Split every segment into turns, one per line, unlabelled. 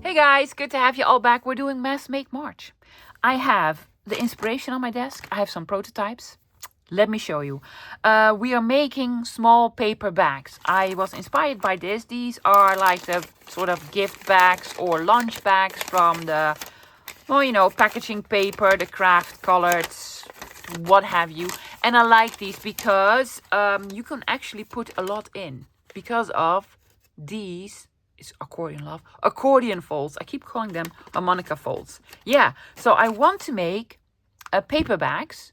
Hey guys, good to have you all back. We're doing Mass Make March. I have the inspiration on my desk. I have some prototypes. Let me show you. We are making small paper bags. I was inspired by this. These are like the sort of gift bags or lunch bags from the, packaging paper, the craft colors, what have you. And I like these because you can actually put a lot in because of these. Is accordion folds. I keep calling them harmonica folds. Yeah, so I want to make paper bags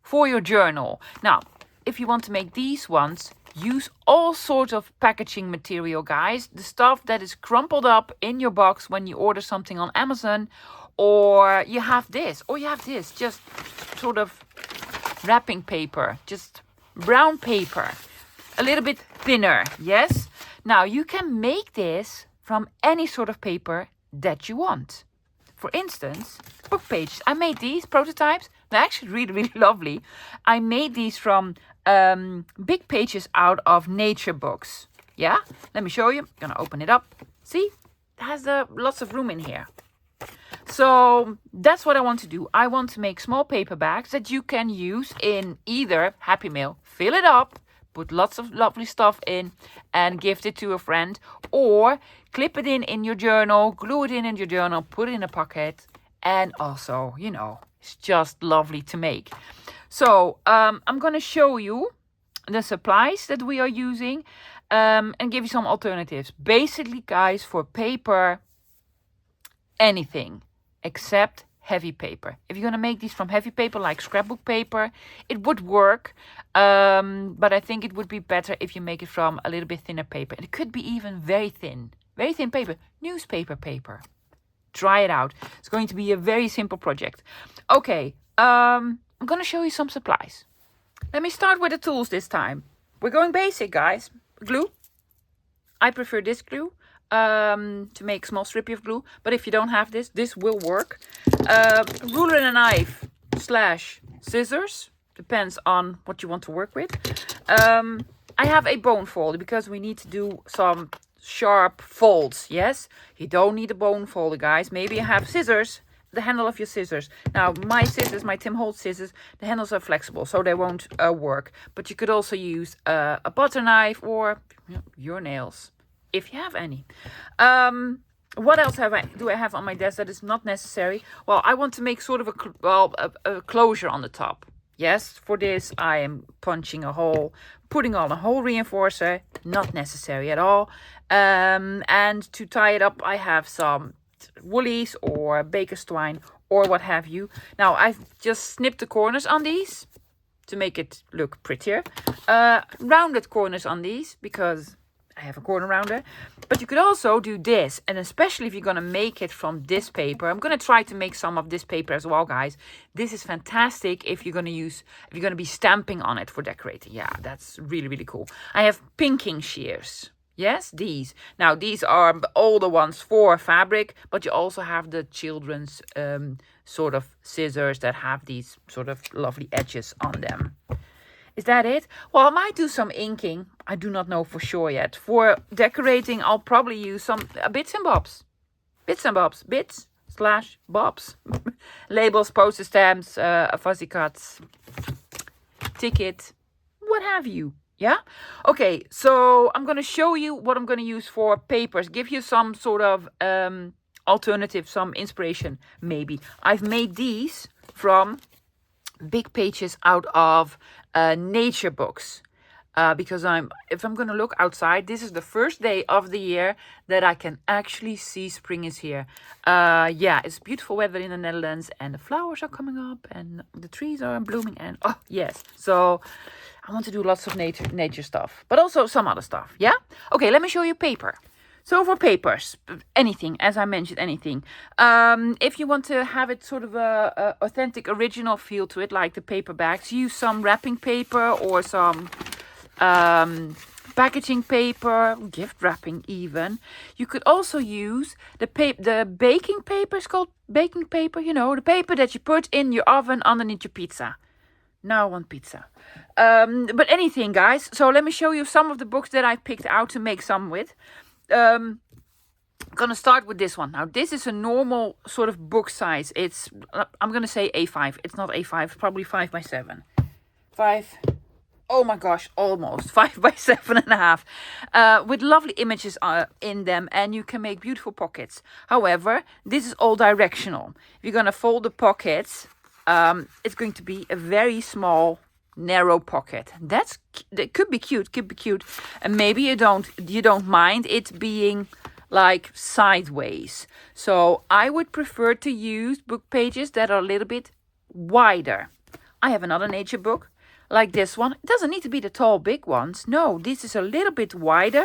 for your journal. Now, if you want to make these ones, use all sorts of packaging material, guys. The stuff that is crumpled up in your box when you order something on Amazon, or you have this, just sort of wrapping paper, just brown paper, a little bit thinner, yes? Now, you can make this from any sort of paper that you want. For instance, book pages. I made these prototypes. They're actually really, really lovely. I made these from big pages out of nature books. Yeah? Let me show you. I'm going to open it up. See? It has lots of room in here. So that's what I want to do. I want to make small paper bags that you can use in either Happy Mail, fill it up, put lots of lovely stuff in and gift it to a friend, or clip it in your journal, glue it in your journal, put it in a pocket, and also, it's just lovely to make. So I'm going to show you the supplies that we are using and give you some alternatives. Basically, guys, for paper, anything except heavy paper. If you're going to make these from heavy paper like scrapbook paper, it would work. But I think it would be better if you make it from a little bit thinner paper. It could be even very thin paper, newspaper paper. Try it out. It's going to be a very simple project. Okay, I'm going to show you some supplies. Let me start with the tools this time. We're going basic, guys. Glue. I prefer this glue to make small strips of glue. But if you don't have this will work. Ruler and a knife / scissors. Depends on what you want to work with. I have a bone folder because we need to do some sharp folds. Yes, you don't need a bone folder, guys. Maybe you have scissors, the handle of your scissors. Now, my scissors, my Tim Holtz scissors, the handles are flexible, so they won't work. But you could also use a butter knife or your nails, if you have any. What else do I have on my desk that is not necessary? Well, I want to make sort of a closure on the top. Yes, for this I am punching a hole, putting on a hole reinforcer, not necessary at all. And to tie it up, I have some woolies or baker's twine or what have you. Now, I've just snipped the corners on these to make it look prettier. Rounded corners on these because I have a corner rounder. But you could also do this, and especially if you're going to make it from this paper. I'm going to try to make some of this paper as well, guys. This is fantastic if you're going to be stamping on it for decorating. Yeah, that's really, really cool. I have pinking shears. Yes, these. Now, these are all the ones for fabric, but you also have the children's sort of scissors that have these sort of lovely edges on them. Is that it? Well, I might do some inking. I do not know for sure yet. For decorating, I'll probably use some bits and bobs. Bits / bobs. Labels, postage stamps, fuzzy cuts, ticket, what have you. Yeah? Okay, so I'm going to show you what I'm going to use for papers. Give you some sort of alternative, some inspiration, maybe. I've made these from big pages out of nature books. Because if I'm going to look outside, this is the first day of the year that I can actually see spring is here. Yeah, it's beautiful weather in the Netherlands and the flowers are coming up and the trees are blooming and oh, yes. So I want to do lots of nature stuff, but also some other stuff. Yeah? Okay, let me show you paper. So for papers, anything, as I mentioned, anything. If you want to have it sort of a authentic, original feel to it, like the paper bags, use some wrapping paper or some packaging paper, gift wrapping even. You could also use the baking paper. It's called baking paper, the paper that you put in your oven underneath your pizza. Now I want pizza. But anything, guys. So let me show you some of the books that I picked out to make some with. I'm gonna start with this one. Now this is a normal sort of book size. It's, I'm gonna say A5. It's not A5, it's probably 5 by 7. 5, oh my gosh, almost 5 by 7.5, with lovely images in them, and you can make beautiful pockets. However, this is all directional. If you're gonna fold the pockets, it's going to be a very small, narrow pocket. That could be cute, and maybe you don't mind it being like sideways. So I would prefer to use book pages that are a little bit wider. I have another nature book like this one. It doesn't need to be the tall, big ones. No, this is a little bit wider.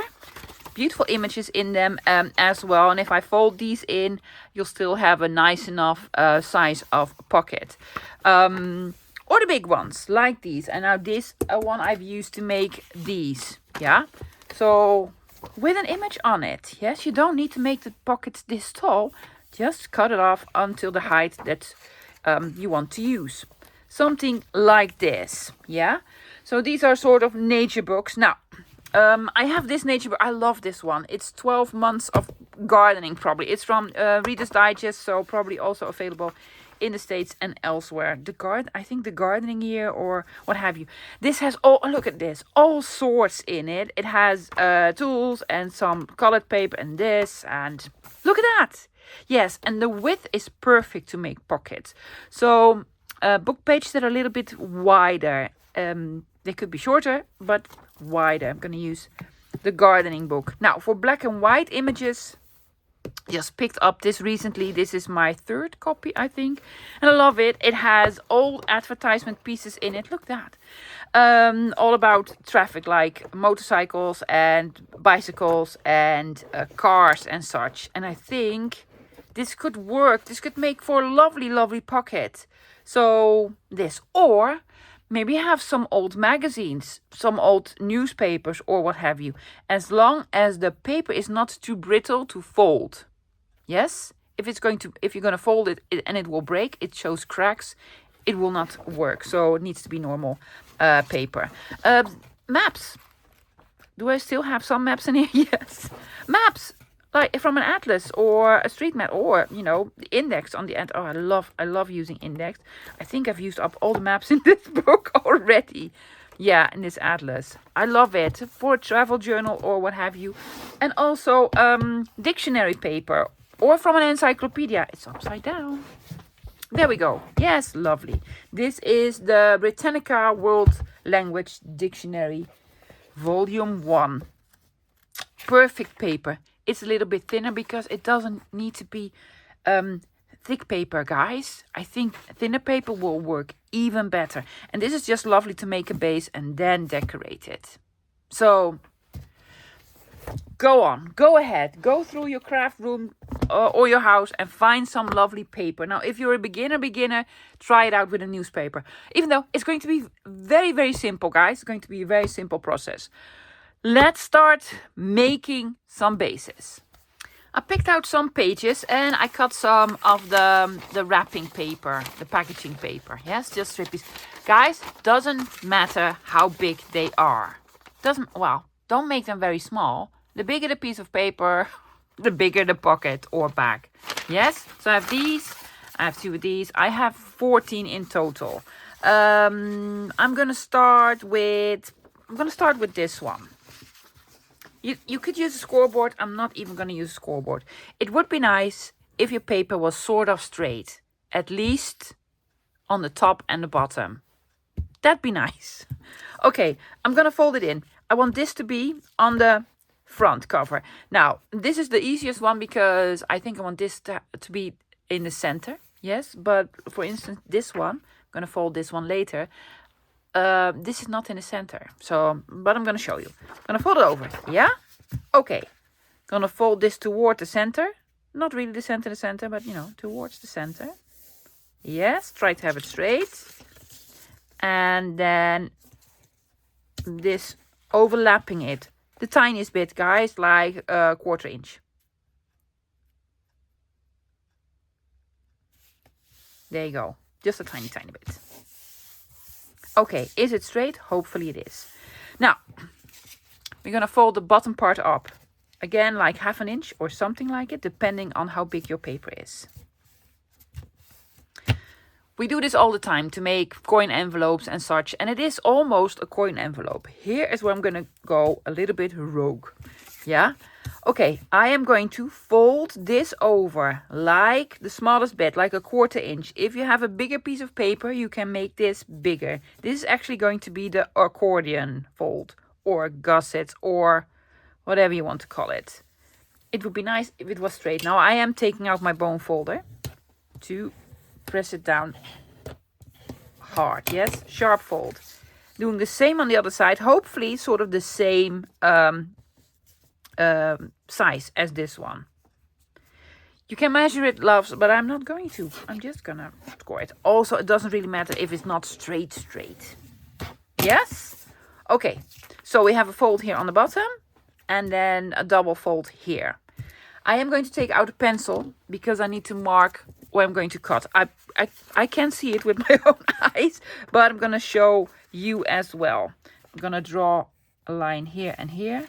Beautiful images in them as well. And if I fold these in, you'll still have a nice enough size of pocket. Or the big ones, like these. And now this one I've used to make these. Yeah. So with an image on it. Yes, you don't need to make the pockets this tall. Just cut it off until the height that you want to use. Something like this. Yeah. So these are sort of nature books. Now, I have this nature book. I love this one. It's 12 months of gardening, probably. It's from Reader's Digest, so probably also available in the States and elsewhere. I think the gardening year or what have you. This has look at this, all sorts in it. It has tools and some colored paper and this, and look at that. Yes, and the width is perfect to make pockets. So book pages that are a little bit wider. They could be shorter, but wider. I'm going to use the gardening book. Now, for black and white images, just picked up this recently. This is my 3rd copy, I think. And I love it. It has old advertisement pieces in it. Look at that. All about traffic, like motorcycles and bicycles and cars and such. And I think this could work. This could make for a lovely, lovely pocket. So this, or maybe have some old magazines, some old newspapers or what have you. As long as the paper is not too brittle to fold. Yes? If you're going to fold it and it will break, it shows cracks, it will not work. So it needs to be normal paper. Maps. Do I still have some maps in here? Yes. Maps. Like from an atlas or a street map, or the index on the end. Oh, I love using index. I think I've used up all the maps in this book already. Yeah, in this atlas. I love it for a travel journal or what have you. And also dictionary paper or from an encyclopedia. It's upside down. There we go. Yes, lovely. This is the Britannica World Language Dictionary, Volume 1. Perfect paper. It's a little bit thinner because it doesn't need to be thick paper, guys. I think thinner paper will work even better. And this is just lovely to make a base and then decorate it. So go on, go ahead, go through your craft room or your house and find some lovely paper. Now, if you're a beginner, try it out with a newspaper. Even though it's going to be very, very simple, guys. It's going to be a very simple process. Let's start making some bases. I picked out some pages and I cut some of the wrapping paper, the packaging paper. Yes, just strippies. Guys, doesn't matter how big they are. Don't make them very small. The bigger the piece of paper, the bigger the pocket or bag. Yes, so I have these. I have 2 of these. I have 14 in total. I'm gonna start with this one. You could use a scoreboard. I'm not even going to use a scoreboard. It would be nice if your paper was sort of straight. At least on the top and the bottom. That'd be nice. Okay, I'm going to fold it in. I want this to be on the front cover. Now, this is the easiest one because I think I want this to be in the center. Yes, but for instance, this one, I'm going to fold this one later. This is not in the center, but I'm going to show you. I'm going to fold it over, yeah? Okay. Going to fold this toward the center. Not really the center, but, towards the center. Yes, try to have it straight. And then this overlapping it. The tiniest bit, guys, like a 1/4 inch. There you go. Just a tiny, tiny bit. Okay, is it straight? Hopefully it is. Now, we're going to fold the bottom part up. Again, like 1/2 inch or something like it, depending on how big your paper is. We do this all the time to make coin envelopes and such, and it is almost a coin envelope. Here is where I'm going to go a little bit rogue. Yeah? Okay, I am going to fold this over like the smallest bit, like a 1/4 inch. If you have a bigger piece of paper, you can make this bigger. This is actually going to be the accordion fold, or gusset, or whatever you want to call it. It would be nice if it was straight. Now I am taking out my bone folder to press it down hard. Yes, sharp fold. Doing the same on the other side. Hopefully sort of the same size as this one. You can measure it, loves, but I'm not going to. I'm just gonna score it. Also, it doesn't really matter if it's not straight. Yes? Okay, so we have a fold here on the bottom and then a double fold here. I am going to take out a pencil because I need to mark where I'm going to cut. I can't see it with my own eyes, but I'm going to show you as well. I'm going to draw a line here and here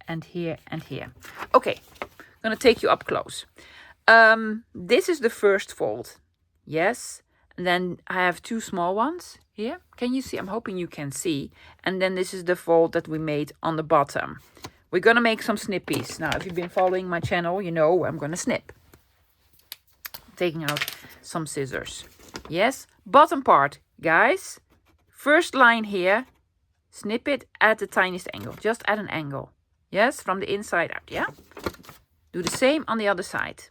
and here and here. Okay, I'm going to take you up close. This is the first fold. Yes, and then I have 2 small ones here. Can you see? I'm hoping you can see. And then this is the fold that we made on the bottom. We're going to make some snippies. Now, if you've been following my channel, you know I'm going to snip. Taking out some scissors. Yes, bottom part, guys. First line here, snip it at the tiniest angle, just at an angle. Yes, from the inside out, yeah? Do the same on the other side.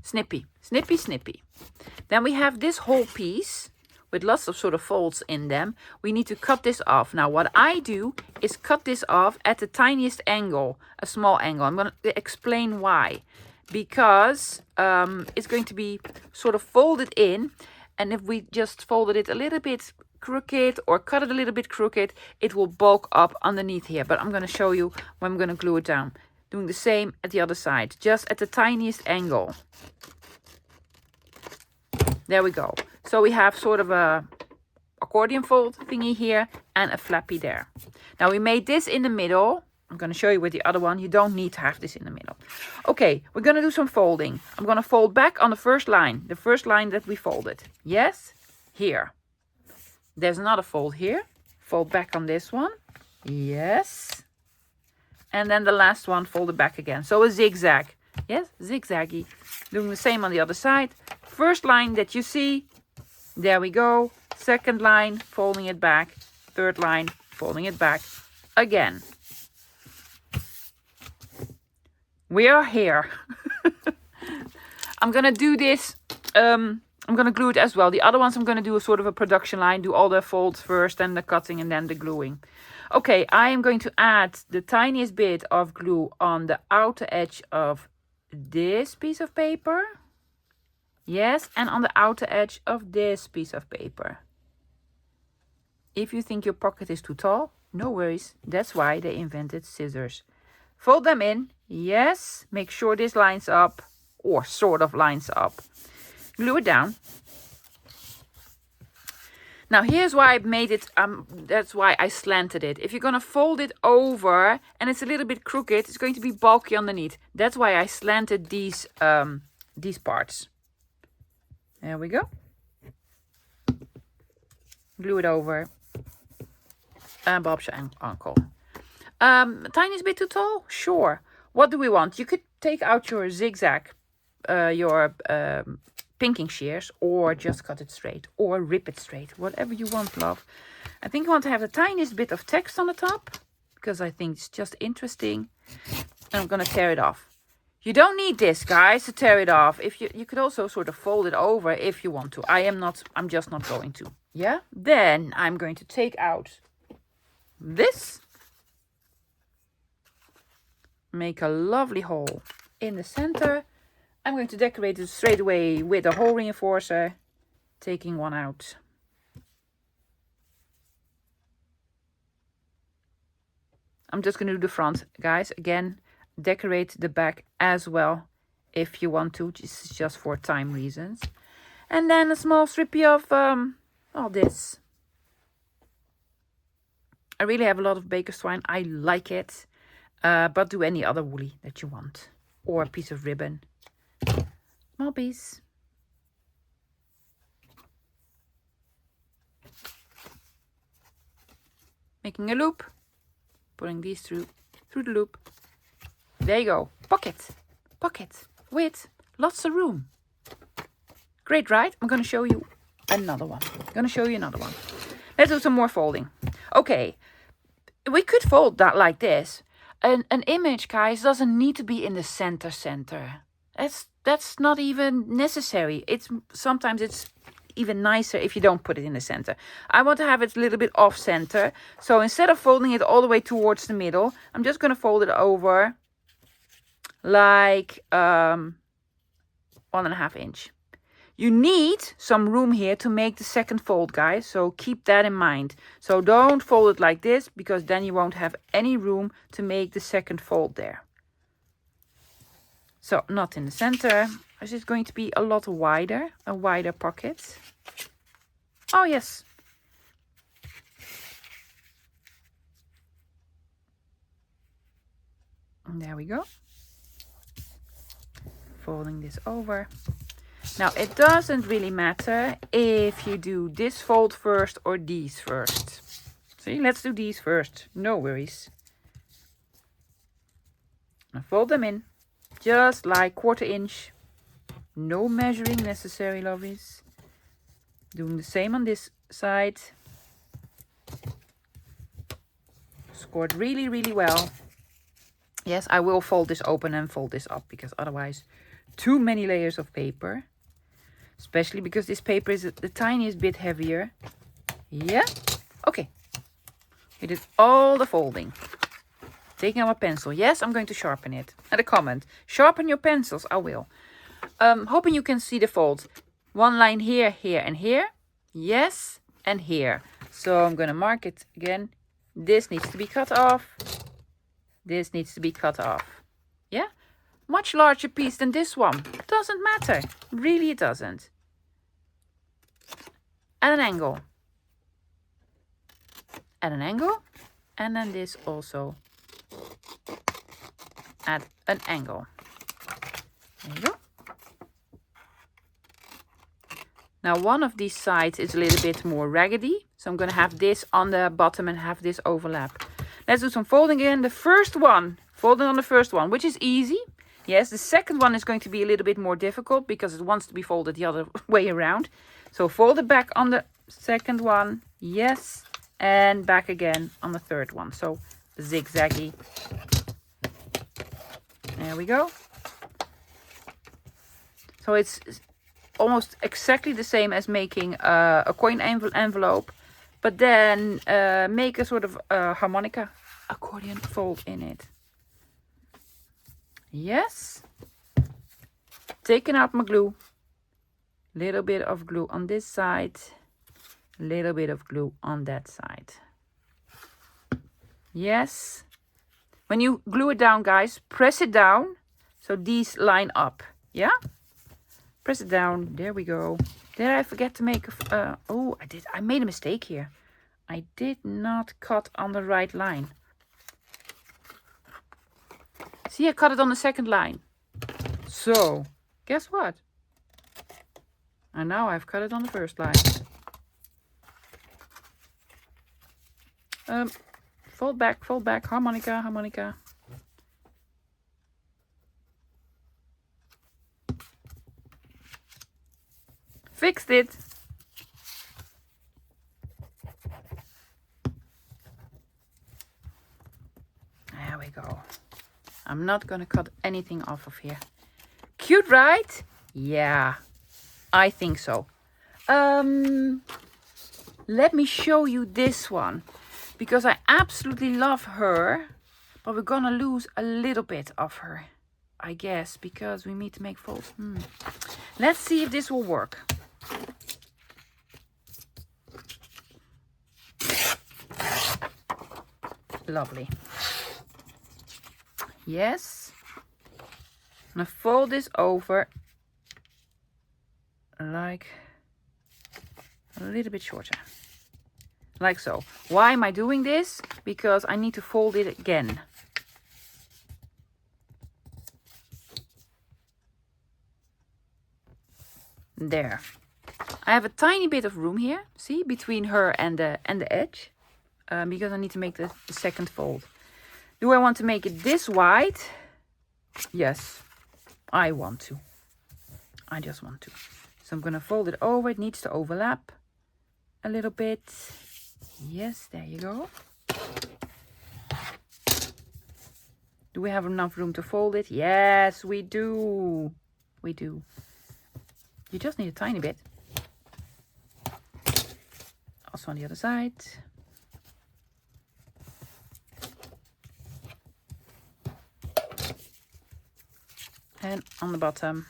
Snippy, snippy, snippy. Then we have this whole piece with lots of sort of folds in them. We need to cut this off. Now what I do is cut this off at the tiniest angle, a small angle. I'm going to explain why. Because it's going to be sort of folded in, and if we just folded it a little bit crooked or cut it a little bit crooked, it will bulk up underneath here. But I'm going to show you when I'm going to glue it down. Doing the same at the other side, just at the tiniest angle. There we go. So we have sort of a accordion fold thingy here and a flappy there. Now we made this in the middle. I'm going to show you with the other one. You don't need to have this in the middle. Okay, we're going to do some folding. I'm going to fold back on the first line that we folded. Yes, here. There's another fold here. Fold back on this one. Yes. And then the last one, fold it back again. So a zigzag. Yes, zigzaggy. Doing the same on the other side. First line that you see. There we go. Second line, folding it back. Third line, folding it back again. We are here. I'm going to do this. I'm going to glue it as well. The other ones I'm going to do a sort of a production line. Do all the folds first, then the cutting, and then the gluing. Okay, I am going to add the tiniest bit of glue on the outer edge of this piece of paper. Yes, and on the outer edge of this piece of paper. If you think your pocket is too tall, no worries. That's why they invented scissors. Fold them in. Yes, make sure this lines up, or sort of lines up. Glue it down. Now here's why I made it, that's why I slanted it. If you're going to fold it over and it's a little bit crooked, it's going to be bulky underneath. That's why I slanted these parts. There we go. Glue it over. And Bob's your uncle. Tiniest bit too tall? Sure. What do we want? You could take out your zigzag, your pinking shears, or just cut it straight, or rip it straight. Whatever you want, love. I think I want to have the tiniest bit of text on the top, because I think it's just interesting. And I'm going to tear it off. You don't need this, guys, to tear it off. If you could also sort of fold it over if you want to. I'm just not going to. Yeah? Then I'm going to take out this. Make a lovely hole in the center. I'm going to decorate it straight away with a hole reinforcer. Taking one out. I'm just going to do the front, guys. Again, decorate the back as well if you want to. This is just for time reasons. And then a small strippy of all this. I really have a lot of baker's twine. I like it. But do any other woolly that you want. Or a piece of ribbon. Small piece. Making a loop. Putting these through the loop. There you go. Pocket. Pocket. With lots of room. Great, right? I'm going to show you another one. Let's do some more folding. Okay. We could fold that like this. An image, guys, doesn't need to be in the center. That's not even necessary. Sometimes it's even nicer if you don't put it in the center. I want to have it a little bit off center. So instead of folding it all the way towards the middle, I'm just going to fold it over like 1.5 inch. You need some room here to make the second fold, guys. So keep that in mind. So don't fold it like this, because then you won't have any room to make the second fold there. So not in the center. This is going to be a lot wider, a wider pocket. Oh, yes. And there we go. Folding this over. Now, it doesn't really matter if you do this fold first or these first. See, let's do these first. No worries. Now fold them in, just like 1/4 inch. No measuring necessary, lovies. Doing the same on this side. Scored really, really well. Yes, I will fold this open and fold this up, because otherwise too many layers of paper. Especially because this paper is the tiniest bit heavier. Yeah? Okay. We did all the folding. Taking out my pencil. Yes, I'm going to sharpen it. And a comment. Sharpen your pencils. I will. Hoping you can see the folds. One line here, here, and here. Yes, and here. So I'm going to mark it again. This needs to be cut off. This needs to be cut off. Yeah? Much larger piece than this one. Doesn't matter. Really, it doesn't. At an angle. At an angle. And then this also at an angle. There you go. Now one of these sides is a little bit more raggedy. So I'm going to have this on the bottom and have this overlap. Let's do some folding again. The first one. Folding on the first one, which is easy. Yes, the second one is going to be a little bit more difficult because it wants to be folded the other way around. So fold it back on the second one. Yes. And back again on the third one. So zigzaggy. There we go. So it's almost exactly the same as making a coin envelope. But then make a sort of harmonica accordion fold in it. Yes. Taking out my glue. Little bit of glue on this side. Little bit of glue on that side. Yes. When you glue it down, guys, press it down so these line up. Yeah? Press it down. There we go. Did I forget to make oh, I did. I made a mistake here. I did not cut on the right line. See, I cut it on the second line. So, guess what? And now I've cut it on the first line. Fold back, harmonica, harmonica. Fixed it. There we go. I'm not gonna cut anything off of here. Cute, right? Yeah, I think so. Let me show you this one. Because I absolutely love her. But we're gonna lose a little bit of her, I guess. Because we need to make folds. Let's see if this will work. Lovely. Yes. I'm gonna fold this over like a little bit shorter. Like so. Why am I doing this? Because I need to fold it again. There. I have a tiny bit of room here, see, between her and the edge, because I need to make the second fold. Do I want to make it this wide? Yes, I want to. I just want to. So I'm going to fold it over. It needs to overlap a little bit. Yes, there you go. Do we have enough room to fold it? Yes, we do. We do. You just need a tiny bit. Also on the other side. And on the bottom.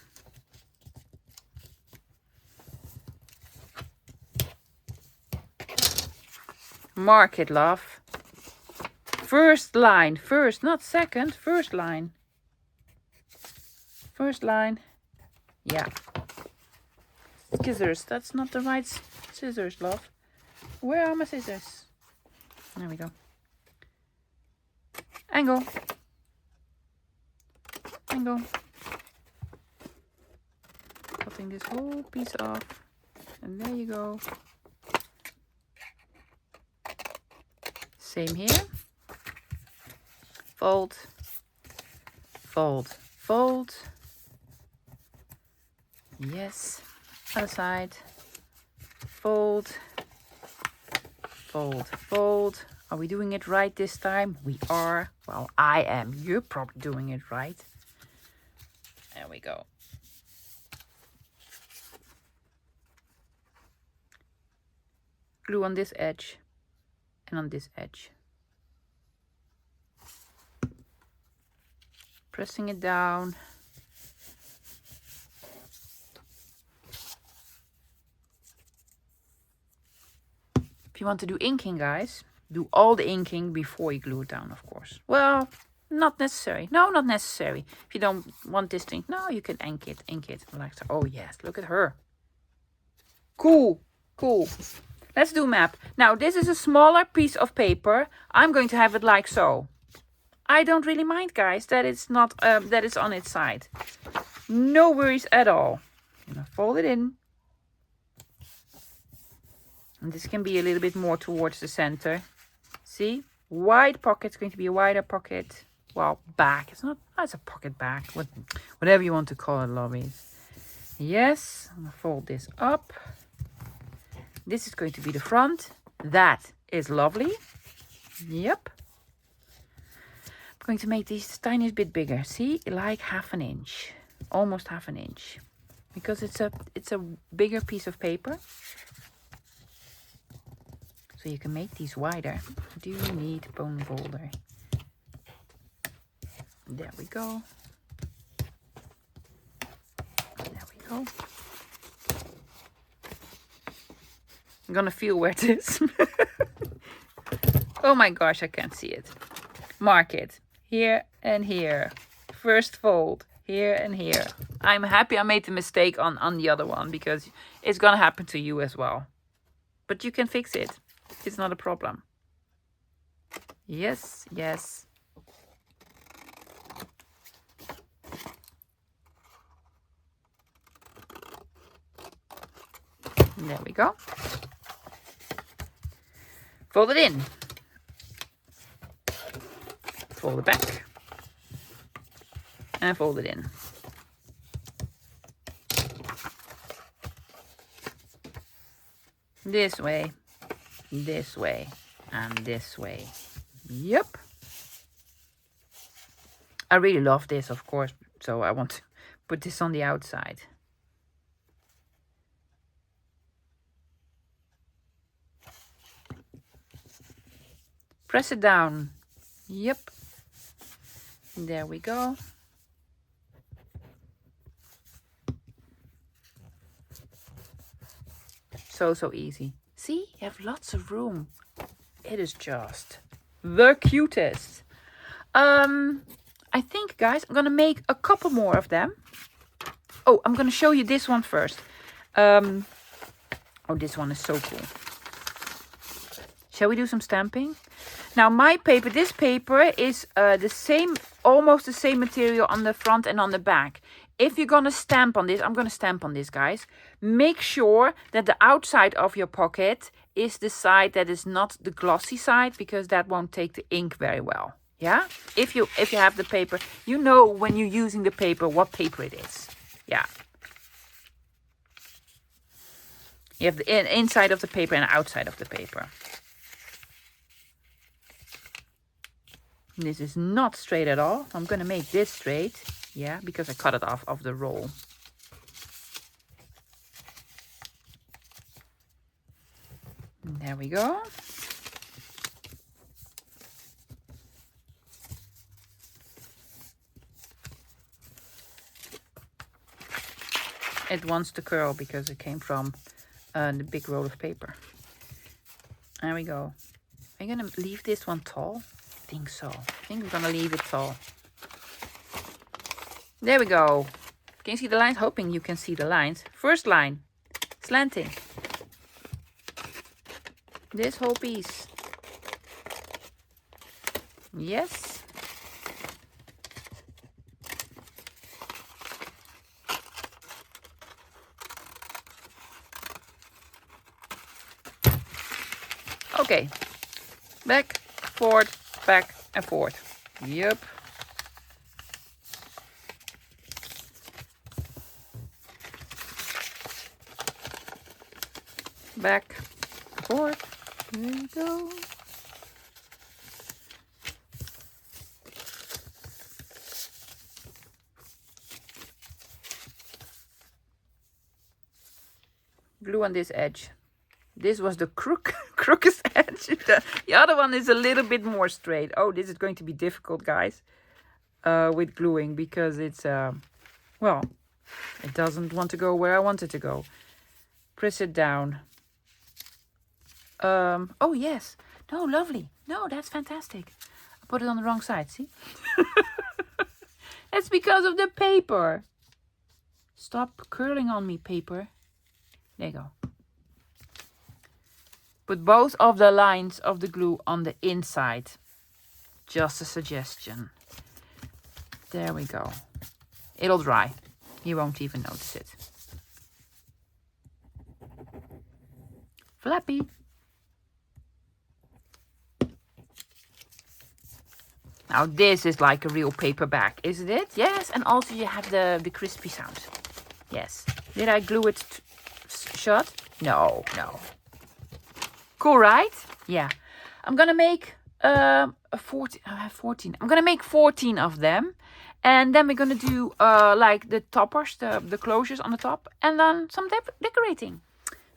Mark it, love. First line. First, not second. First line. First line. Yeah. Scissors. That's not the right scissors, love. Where are my scissors? There we go. Angle. Angle. Cutting this whole piece off. And there you go. Same here. Fold. Fold. Fold. Yes. Other side. Fold. Fold. Fold. Are we doing it right this time? We are. Well, I am. You're probably doing it right. There we go. Glue on this edge and on this edge. Pressing it down. If you want to do inking, guys, do all the inking before you glue it down, of course. Well, not necessary. No, not necessary. If you don't want this thing, no, you can ink it. Like so. Oh, yes, look at her. Cool, cool. Let's do map. Now, this is a smaller piece of paper. I'm going to have it like so. I don't really mind, guys, that it's not that it's on its side. No worries at all. I'm gonna fold it in. And this can be a little bit more towards the center. See? Wide pocket. It's going to be a wider pocket. Well, back. It's not. Oh, it's a pocket back. Whatever you want to call it, lovies. Yes. I'm going to fold this up. This is going to be the front. That is lovely. Yep. I'm going to make these the tiniest bit bigger. See? Like half an inch. Almost half an inch. Because it's a bigger piece of paper. So you can make these wider. Do you need bone folder? There we go. There we go. I'm gonna feel where it is. Oh my gosh, I can't see it. Mark it. Here and here. First fold. Here and here. I'm happy I made the mistake on the other one, because it's gonna happen to you as well. But you can fix it. It's not a problem. Yes, yes. There we go. Fold it in. Fold it back. And fold it in. This way. This way and this way. Yep. I really love this, of course, so I want to put this on the outside. Press it down. Yep. There we go. So easy. See, you have lots of room. It is just the cutest. I think, guys, I'm gonna make a couple more of them. Oh, I'm gonna show you this one first. Oh, this one is so cool. Shall we do some stamping? Now, my paper, this paper is the same, almost the same material on the front and on the back. if you're gonna stamp on this, I'm gonna stamp on this, guys. Make sure that the outside of your pocket is the side that is not the glossy side, because that won't take the ink very well. Yeah, if you have the paper, you know when you're using the paper what paper it is. Yeah, you have the inside of the paper and outside of the paper. This is not straight at all. I'm gonna make this straight. Yeah, because I cut it off of the roll. There we go. It wants to curl because it came from the big roll of paper. There we go. Are you gonna leave this one tall? I think so. I think we're gonna leave it tall. There we go. Can you see the lines? Hoping you can see the lines. First line, slanting. This whole piece. Yes. Okay. Back, forward, back and forward. Yep. Back, forward. There we go. Glue on this edge. This was the crookest edge. The other one is a little bit more straight. Oh, this is going to be difficult, guys, with gluing, because it's, well, it doesn't want to go where I want it to go. Press it down. Oh, yes. No, lovely. No, that's fantastic. I put it on the wrong side, see? That's because of the paper. Stop curling on me, paper. There you go. Put both of the lines of the glue on the inside. Just a suggestion. There we go. It'll dry. You won't even notice it. Flappy. Now this is like a real paperback, isn't it? Yes, and also you have the crispy sound. Yes. Did I glue it shut? No, no. Cool, right? Yeah. I'm gonna make 14. I have 14. I'm gonna make 14 of them, and then we're gonna do like the toppers, the closures on the top, and then some decorating.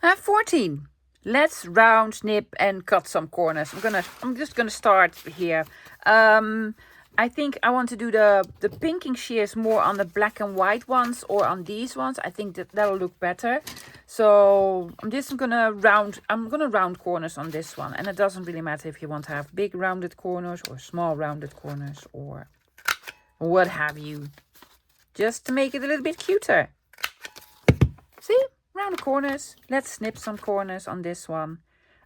I have 14. Let's round, snip, and cut some corners. I'm just gonna start here. I think I want to do the pinking shears more on the black and white ones or on these ones. I think that'll look better. So I'm gonna round corners on this one, and it doesn't really matter if you want to have big rounded corners or small rounded corners or what have you, just to make it a little bit cuter. See, round the corners. Let's snip some corners on this one.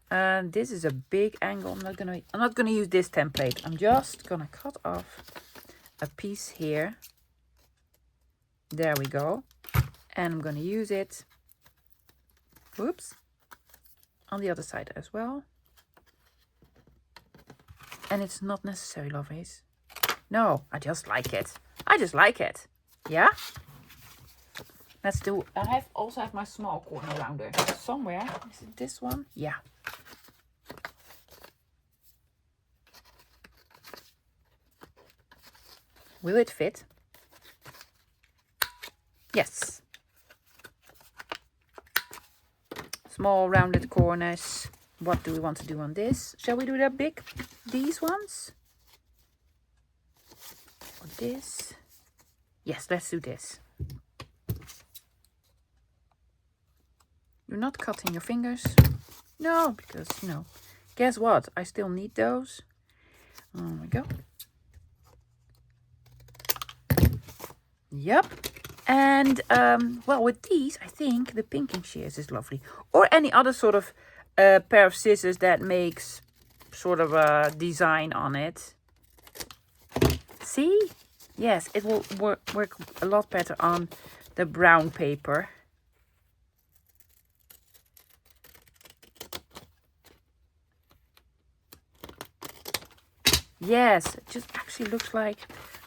And this is a big angle. I'm not gonna use this template. I'm just gonna cut off a piece here. There we go. And I'm gonna use it, whoops, on the other side as well. And it's not necessary, lovies. No, I just like it. I just like it. Yeah? Let's do, I also have my small corner rounder somewhere. Is it this one? Yeah. Will it fit? Yes. Small rounded corners. What do we want to do on this? Shall we do that big? These ones? Or this? Yes, let's do this. You're not cutting your fingers? No, because, you know, guess what? I still need those. There we go. Yep. And, well, with these, I think the pinking shears is lovely. Or any other sort of pair of scissors that makes sort of a design on it. See? Yes, it will work a lot better on the brown paper. Yes, it just actually looks like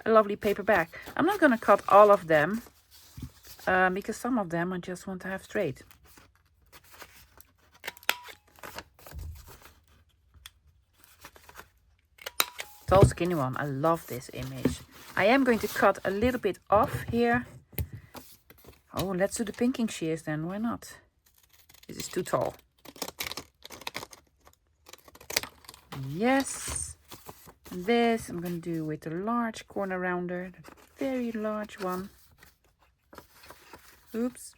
a lovely paper bag. I'm not going to cut all of them because some of them I just want to have straight. Tall skinny one. I love this image. I am going to cut a little bit off here. Oh, let's do the pinking shears then. Why not? This is too tall. Yes. And this I'm going to do with the large corner rounder. The very large one. Oops.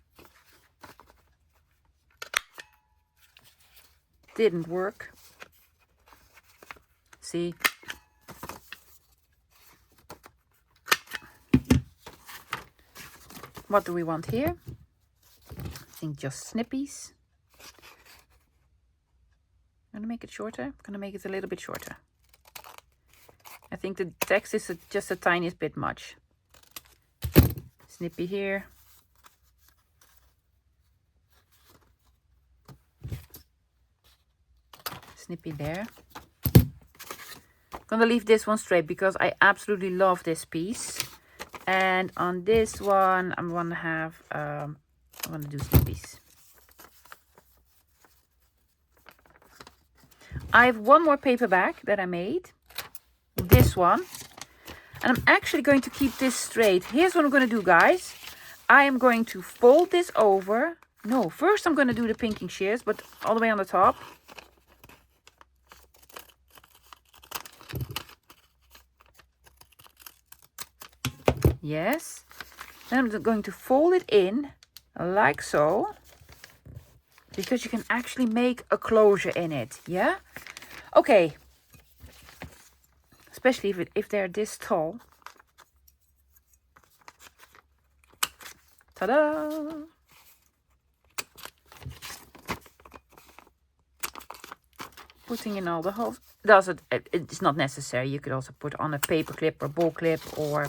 Didn't work. See? What do we want here? I think just snippies. I'm going to make it shorter. I'm going to make it a little bit shorter. I think the text is just a tiniest bit much. Snippy here. Snippy there. I'm going to leave this one straight because I absolutely love this piece. And on this one, I'm going to have, I'm going to do snippies. I have one more paper bag that I made. This one. And I'm actually going to keep this straight. Here's what I'm going to do, guys. I am going to fold this over. No, first I'm going to do the pinking shears, but all the way on the top. Yes. Then I'm going to fold it in like so. Because you can actually make a closure in it. Yeah? Okay. Especially if they're this tall. Ta-da! Putting in all the holes. It's not necessary. You could also put on a paper clip or ball clip or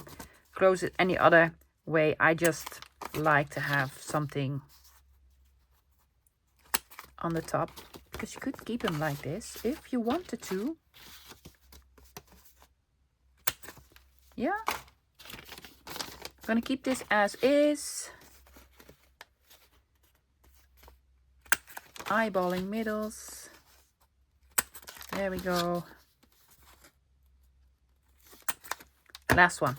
close it any other way. I just like to have something on the top because you could keep them like this if you wanted to. Yeah. I'm gonna keep this as is. Eyeballing middles. There we go. Last one.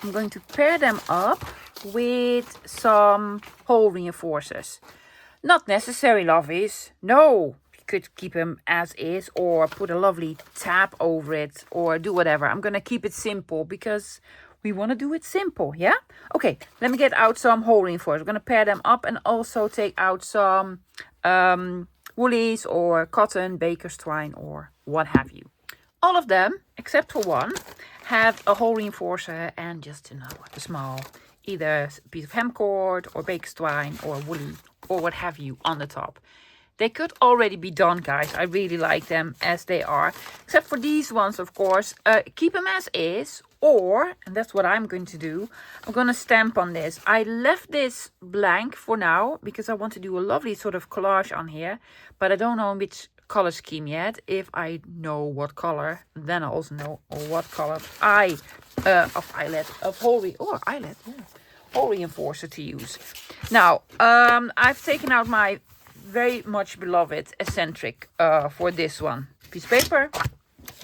I'm going to pair them up with some hole reinforcers. Not necessary, lovies. No, you could keep them as is or put a lovely tab over it or do whatever. I'm going to keep it simple because we want to do it simple, yeah? Okay, let me get out some hole reinforcers. I'm going to pair them up and also take out some woolies or cotton, baker's twine or what have you. All of them, except for one, have a hole reinforcer and just, a small, either piece of hemcord or baker's twine or woolly or what have you on the top. They could already be done, guys. I really like them as they are. Except for these ones, of course. Keep them as is. Or, and that's what I'm going to do, I'm going to stamp on this. I left this blank for now because I want to do a lovely sort of collage on here. But I don't know which color scheme yet. If I know what color, then I also know what color hole reinforcer to use. Now, I've taken out my very much beloved eccentric for this one. Piece of paper.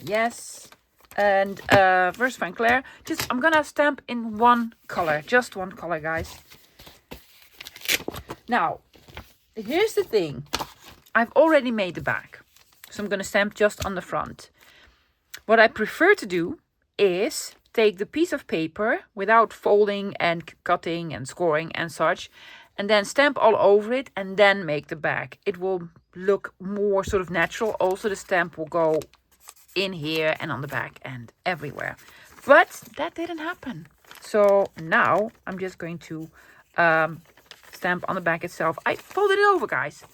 Yes. And Versafine Claire. I'm gonna stamp in one color. Just one color, guys. Now, here's the thing. I've already made the back. So I'm gonna stamp just on the front. What I prefer to do is take the piece of paper without folding and cutting and scoring and such. And then stamp all over it and then make the back. It will look more sort of natural. Also, the stamp will go in here and on the back and everywhere. But that didn't happen. So now I'm just going to stamp on the back itself. I folded it over, guys.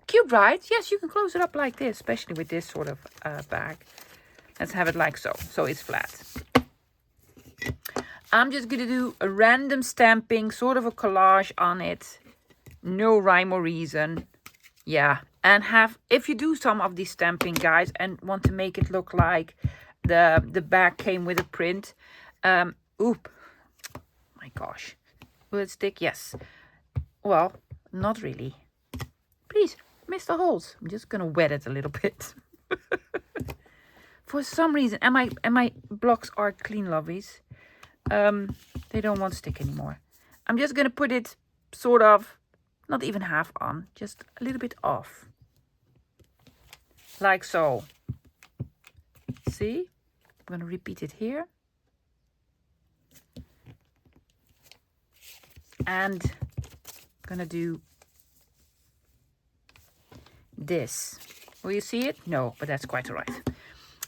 Cute, right? Yes, you can close it up like this, especially with this sort of bag. Let's have it like so. So it's flat. I'm just gonna do a random stamping, sort of a collage on it. No rhyme or reason. Yeah, and if you do some of these stamping, guys, and want to make it look like the bag came with a print, oop, my gosh, will it stick? Yes. Well, not really. Please, Mr. Holes. I'm just gonna wet it a little bit. For some reason, and my blocks are clean lovelies. They don't want to stick anymore. I'm just gonna put it sort of, not even half on, just a little bit off. Like so. See? I'm gonna repeat it here. And I'm gonna do this. Will you see it? No, but that's quite all right.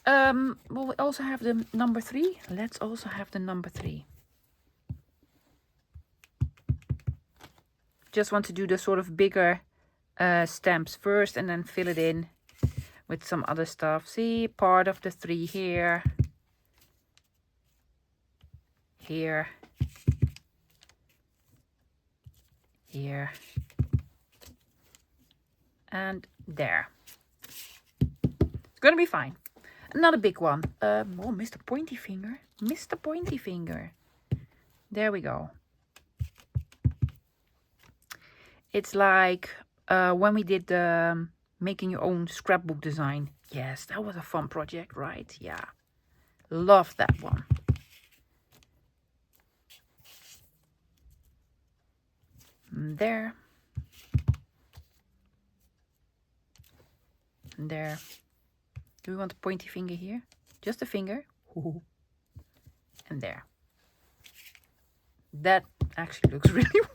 Well, we also have the number 3. Let's also have the number 3. Just want to do the sort of bigger stamps first and then fill it in with some other stuff. See, part of the 3 here. Here. Here. And there. It's gonna be fine. Another big one. Oh, Mr. Pointy Finger. Mr. Pointy Finger. There we go. It's like when we did the making your own scrapbook design. Yes, that was a fun project, right? Yeah. Love that one. And there. And there. Do we want a pointy finger here? Just a finger. And there. That actually looks really weird.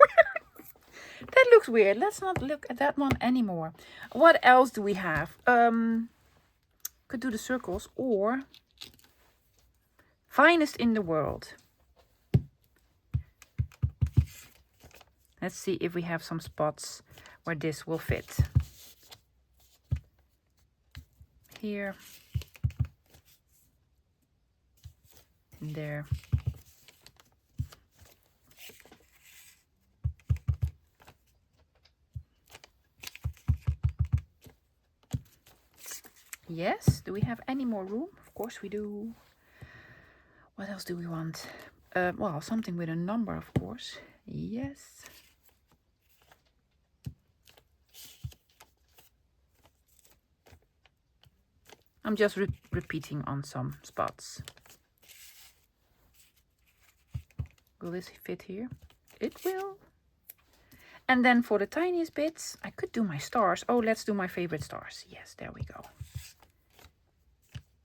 That looks weird. Let's not look at that one anymore. What else do we have? Could do the circles or finest in the world. Let's see if we have some spots where this will fit. Here. And there. Yes, do we have any more room? Of course we do. What else do we want? Well, something with a number, of course. Yes. I'm just repeating on some spots. Will this fit here? It will. And then for the tiniest bits, I could do my stars. Oh, let's do my favorite stars. Yes, there we go.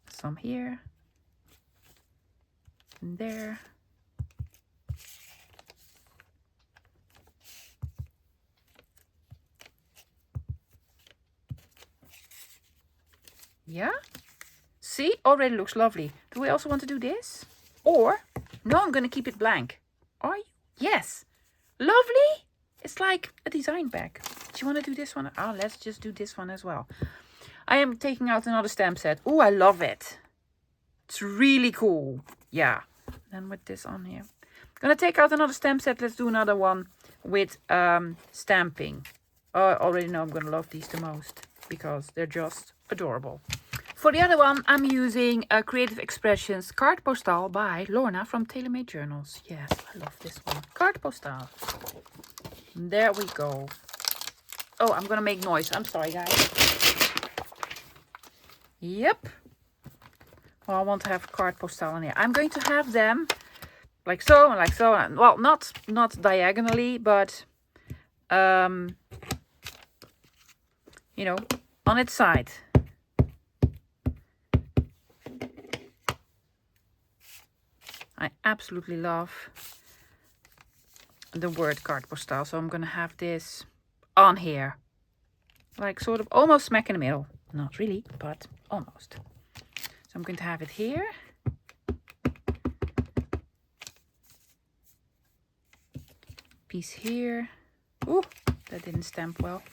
Some here. And there. Yeah? See? Already looks lovely. Do we also want to do this? Or, no, I'm going to keep it blank. Are you? Yes. Lovely. It's like a design bag. Do you want to do this one? Oh, let's just do this one as well. I am taking out another stamp set. Oh, I love it. It's really cool. Yeah. Then with this on here. I'm going to take out another stamp set. Let's do another one with stamping. Oh, I already know I'm going to love these the most because they're just adorable. For the other one, I'm using Creative Expressions Card Postal by Lorna from TaylorMade Journals. Yes, I love this one. Card Postal. There we go. Oh, I'm going to make noise. I'm sorry, guys. Yep. Well, I want to have Card Postal in here. I'm going to have them like so and like so. And, well, not diagonally, but, you know, on its side. I absolutely love the word Card Postal, so I'm going to have this on here. Like sort of almost smack in the middle. Not really, but almost. So I'm going to have it here. Piece here. Ooh, that didn't stamp well.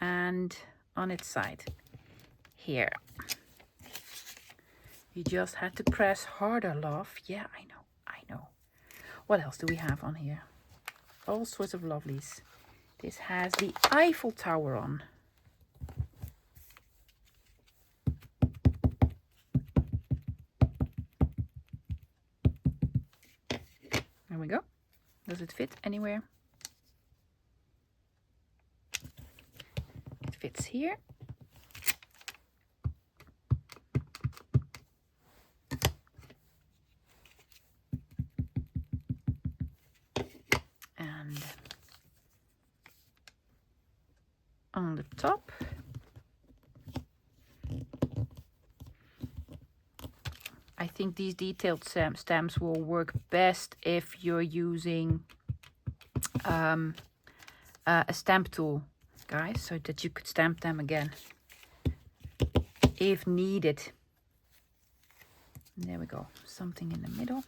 And on its side here. You just had to press harder, love. Yeah, I What else do we have on here? All sorts of lovelies. This has the Eiffel Tower on. There we go. Does it fit anywhere? It fits here. And on the top, I think these detailed stamps will work best if you're using a stamp tool, guys, so that you could stamp them again if needed. There we go, something in the middle.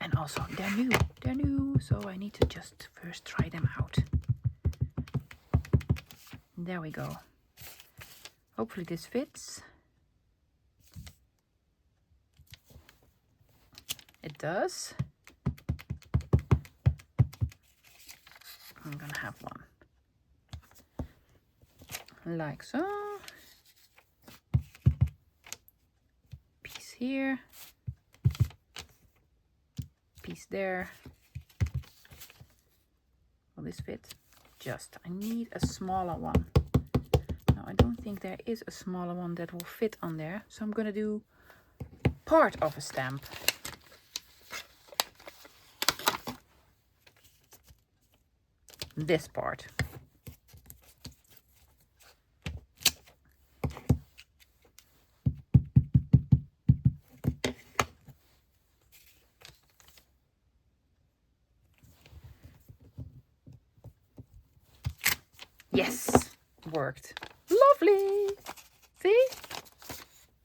And also they're new, so I need to just first try them out. There we go. Hopefully this fits. It does. I'm gonna have one like so. Piece here. Piece there. Will this fit? Just, I need a smaller one. Now I don't think there is a smaller one that will fit on there, so I'm gonna do part of a stamp. This part. Yes, worked. Lovely. See?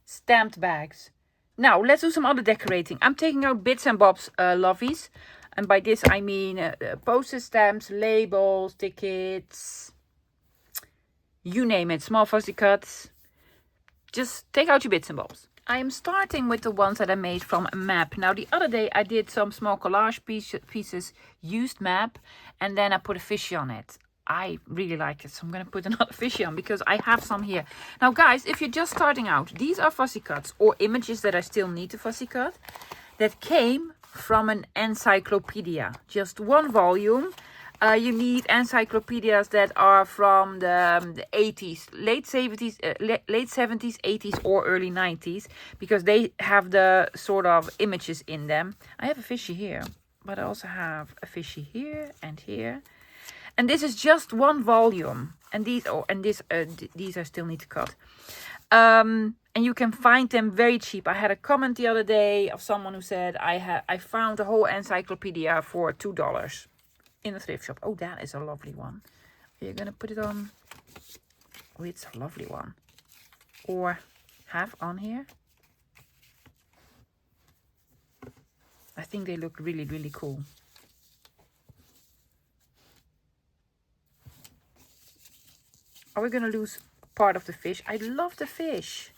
Stamped bags. Now, let's do some other decorating. I'm taking out bits and bobs lovies. And by this, I mean postage stamps, labels, tickets, you name it, small fussy cuts. Just take out your bits and bobs. I am starting with the ones that I made from a map. Now, the other day, I did some small collage pieces, used map, and then I put a fishy on it. I really like it, so I'm going to put another fishy on because I have some here. Now, guys, if you're just starting out, these are fussy cuts or images that I still need to fussy cut that came from an encyclopedia. Just one volume. You need encyclopedias that are from the 80s, late 70s, 80s or early 90s, because they have the sort of images in them. I have a fishy here, but I also have a fishy here and here. And this is just one volume. And these, these I still need to cut. And you can find them very cheap. I had a comment the other day of someone who said, I found a whole encyclopedia for $2 in a thrift shop. Oh, that is a lovely one. Are you going to put it on? Oh, it's a lovely one. Or have on here. I think they look really, really cool. Are we going to lose part of the fish? I love the fish.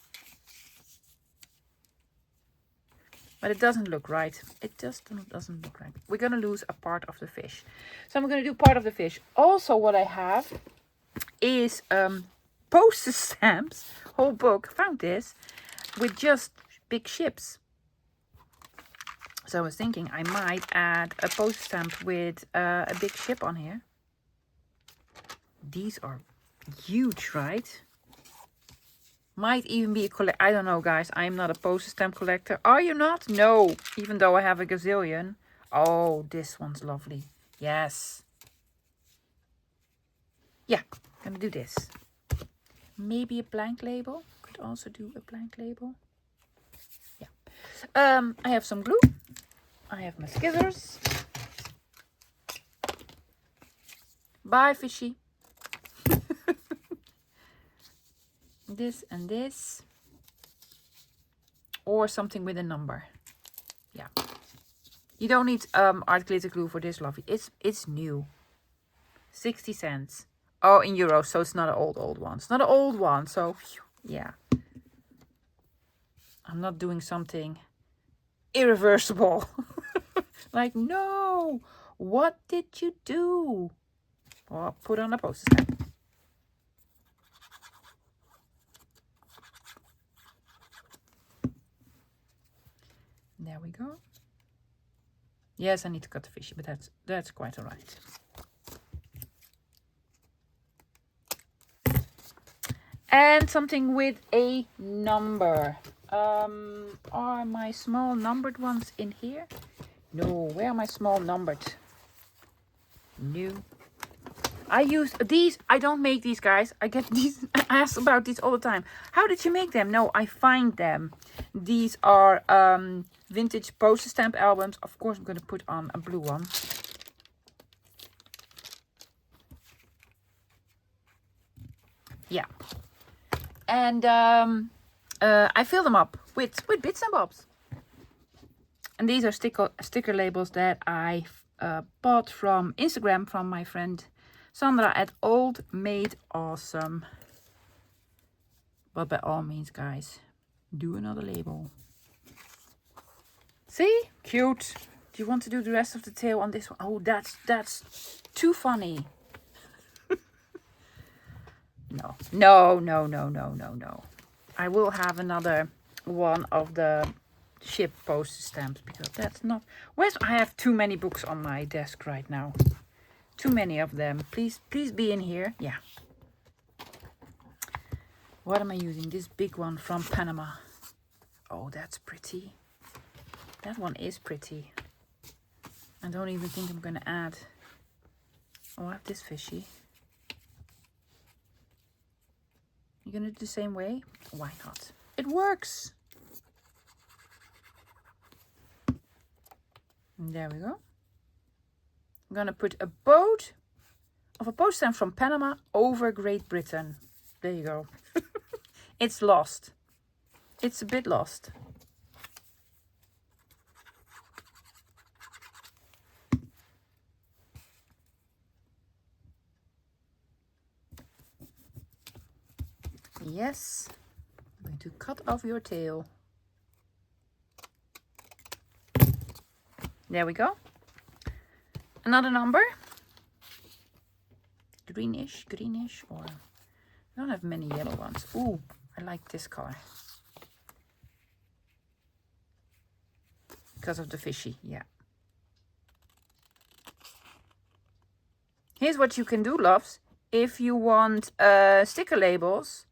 But it doesn't look right. It just doesn't look right. We're going to lose a part of the fish. So I'm going to do part of the fish. Also, what I have is postage stamps. Whole book. Found this. With just big ships. So I was thinking I might add a postage stamp with a big ship on here. These are huge, right? Might even be a collect. I don't know, guys. I'm not a postage stamp collector. Are you not? No. Even though I have a gazillion. Oh, this one's lovely. Yes. Yeah, I'm gonna do this. Maybe a blank label. Could also do a blank label. Yeah. I have some glue. I have my scissors. Bye, fishy. This and this, or something with a number. Yeah, you don't need art glitter glue for this, lovely. It's new. 60 cents. Oh, in euros, so it's not an old one. It's not an old one, so yeah. I'm not doing something irreversible. Like, no, what did you do? Well, put on a poster stamp. There we go. Yes, I need to cut the fishy, but that's quite all right. And something with a number. Are my small numbered ones in here? No, where are my small numbered? No. I use these. I don't make these, guys. I get these asked about these all the time. How did you make them? No, I find them. These are vintage poster stamp albums. Of course, I'm going to put on a blue one. Yeah. And I fill them up with bits and bobs. And these are sticker labels that I bought from Instagram from my friend Sandra at Old Made Awesome. But by all means, guys, do another label. See? Cute. Do you want to do the rest of the tail on this one? Oh, that's too funny. No. No. I will have another one of the ship poster stamps because that's not... I have too many books on my desk right now. Too many of them. Please be in here. Yeah. What am I using? This big one from Panama. Oh, that's pretty. That one is pretty. I don't even think I'm going to add... Oh, I have this fishy. You're going to do the same way? Why not? It works. And there we go. I'm going to put a boat of a poster stamp from Panama over Great Britain. There you go. It's lost. It's a bit lost. Yes. I'm going to cut off your tail. There we go. Another number. Greenish, or I don't have many yellow ones. Ooh, I like this color. Because of the fishy, yeah. Here's what you can do, loves. If you want sticker labels,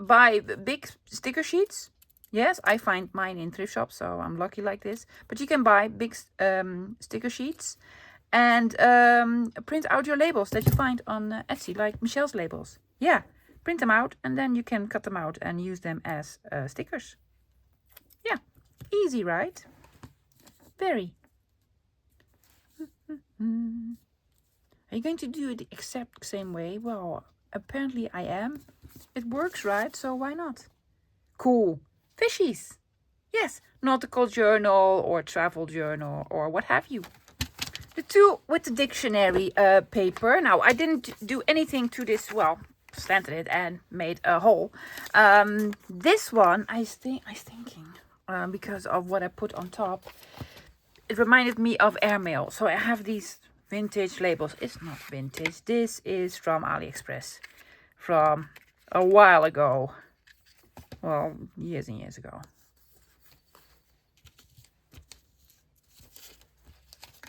buy big sticker sheets. Yes, I find mine in thrift shops, so I'm lucky like this. But you can buy big sticker sheets and print out your labels that you find on Etsy, like Michelle's labels. Yeah, print them out and then you can cut them out and use them as stickers. Yeah, easy, right? Very. Are you going to do it the exact same way? Well, apparently I am. It works, right? So why not? Cool. Fishies. Yes, nautical journal or travel journal or what have you. The two with the dictionary paper. Now, I didn't do anything to this. Well, slanted it and made a hole. This one, I was thinking, because of what I put on top, it reminded me of airmail. So I have these vintage labels. It's not vintage. This is from AliExpress from a while ago. Well, years and years ago.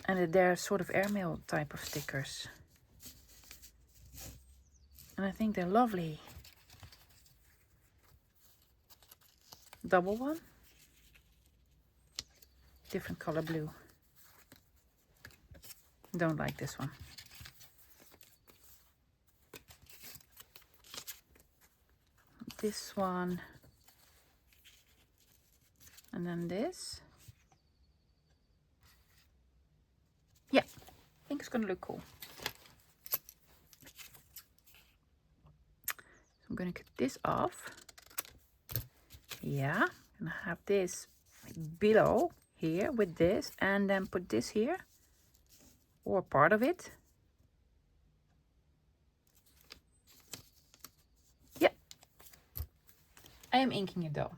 And they're sort of airmail type of stickers. And I think they're lovely. Double one. Different color blue. Don't like this one. This one. And then this. Yeah, I think it's going to look cool. So I'm going to cut this off. Yeah, and I have this below here with this, and then put this here, or part of it. Yeah, I am inking it though.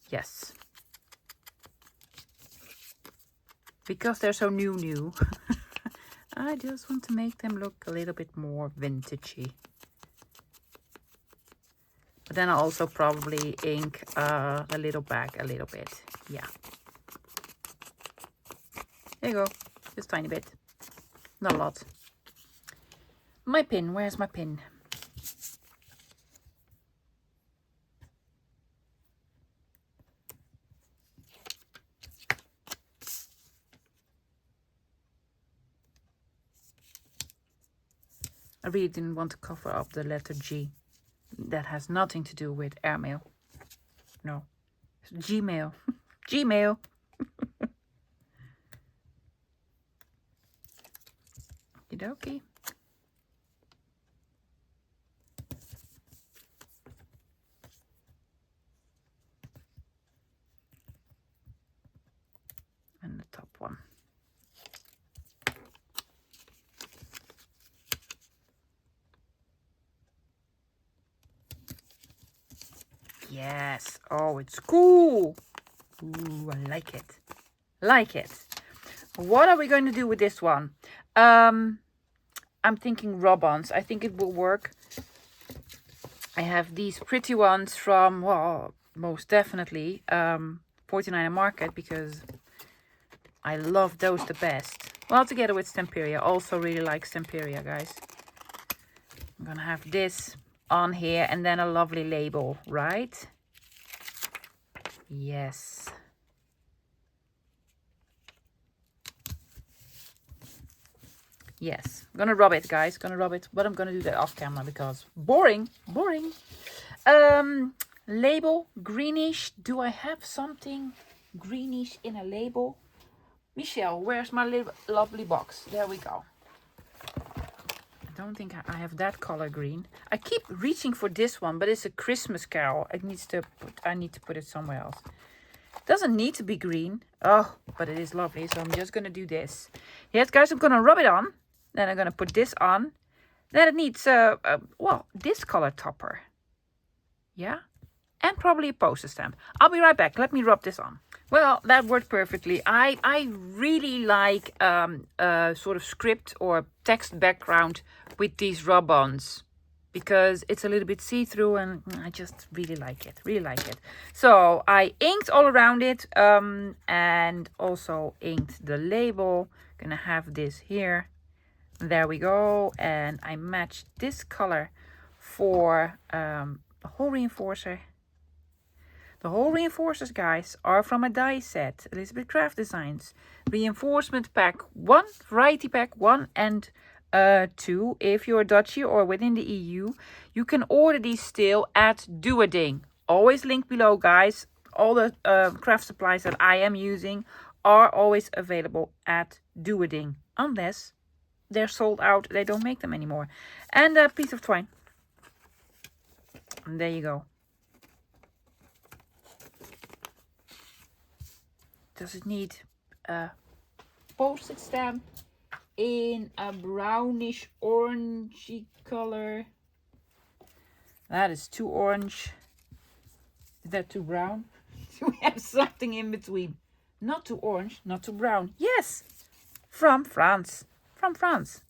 Yes. Because they're so new. I just want to make them look a little bit more vintagey. But then I'll also probably ink the little bag a little bit. Yeah. There you go. Just a tiny bit. Not a lot. My pin. Where's my pin? I really didn't want to cover up the letter G. That has nothing to do with airmail. No. Gmail. Gmail. Okie-dokie. And the top one. Yes. Oh, it's cool. Ooh, I like it. Like it. What are we going to do with this one? I'm thinking rub-ons. I think it will work. I have these pretty ones from, well, most definitely 49 Market, because I love those the best. Well, together with Stamperia. Also really like Stamperia, guys. I'm gonna have this on here and then a lovely label, right? Yes. Yes, I'm gonna rub it, guys. Gonna rub it, but I'm gonna do that off camera because boring. Label greenish. Do I have something greenish in a label? Michelle, where's my lovely box? There we go. I don't think I have that color green. I keep reaching for this one, but it's a Christmas Carol. I need to put it somewhere else. Doesn't need to be green. Oh, but it is lovely. So I'm just gonna do this. Yes, guys, I'm gonna rub it on. Then I'm gonna put this on. Then it needs well, this color topper. Yeah, and probably a poster stamp. I'll be right back. Let me rub this on. Well, that worked perfectly. I really like sort of script or text background with these rub-ons, because it's a little bit see-through and I just really like it. Really like it. So I inked all around it and also inked the label. Gonna have this here. There we go. And I matched this color for the whole reinforcer. The whole reinforcers, guys, are from a die set. Elizabeth Craft Designs. Reinforcement pack 1, variety pack 1 and 2. If you're Dutchy or within the EU, you can order these still at Doeding. Always linked below, guys. All the craft supplies that I am using are always available at Doeding. Unless they're sold out, they don't make them anymore. And a piece of twine. And there you go. Does it need a postage stamp in a brownish orangey color? That is too orange. Is that too brown? Do we have something in between? Not too orange, not too brown. Yes, from France. From France.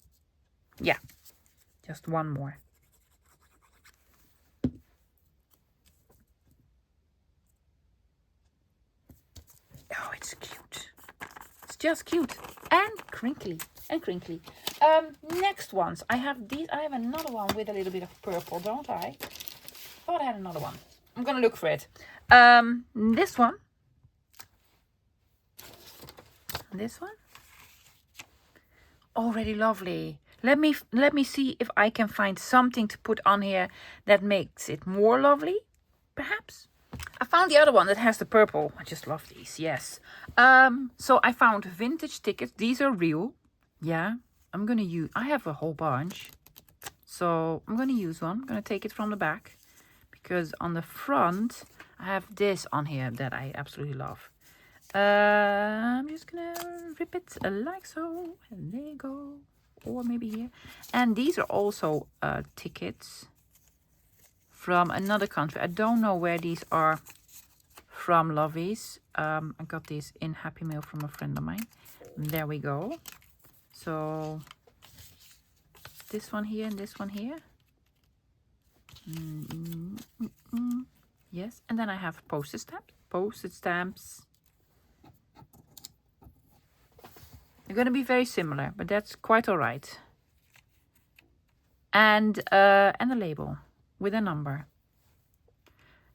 Yeah, just one more. Oh, it's cute. It's just cute and crinkly Next ones. I have these. I have another one with a little bit of purple, don't I? Thought I had another one. I'm gonna look for it. This one. This one. Already lovely. Let me see if I can find something to put on here that makes it more lovely, perhaps. I found the other one that has the purple. I just love these. Yes. So I found vintage tickets. These are real. Yeah. I'm gonna use. I have a whole bunch, so I'm gonna use one. I'm gonna take it from the back because on the front I have this on here that I absolutely love. I'm just gonna rip it like so, and there you go, or maybe here. And these are also tickets from another country. I don't know where these are from Lovey's. I got these in Happy Mail from a friend of mine. There we go. So this one here and this one here. Yes, and then I have postage stamps. Postage stamps. They're going to be very similar, but that's quite all right. And a label with a number.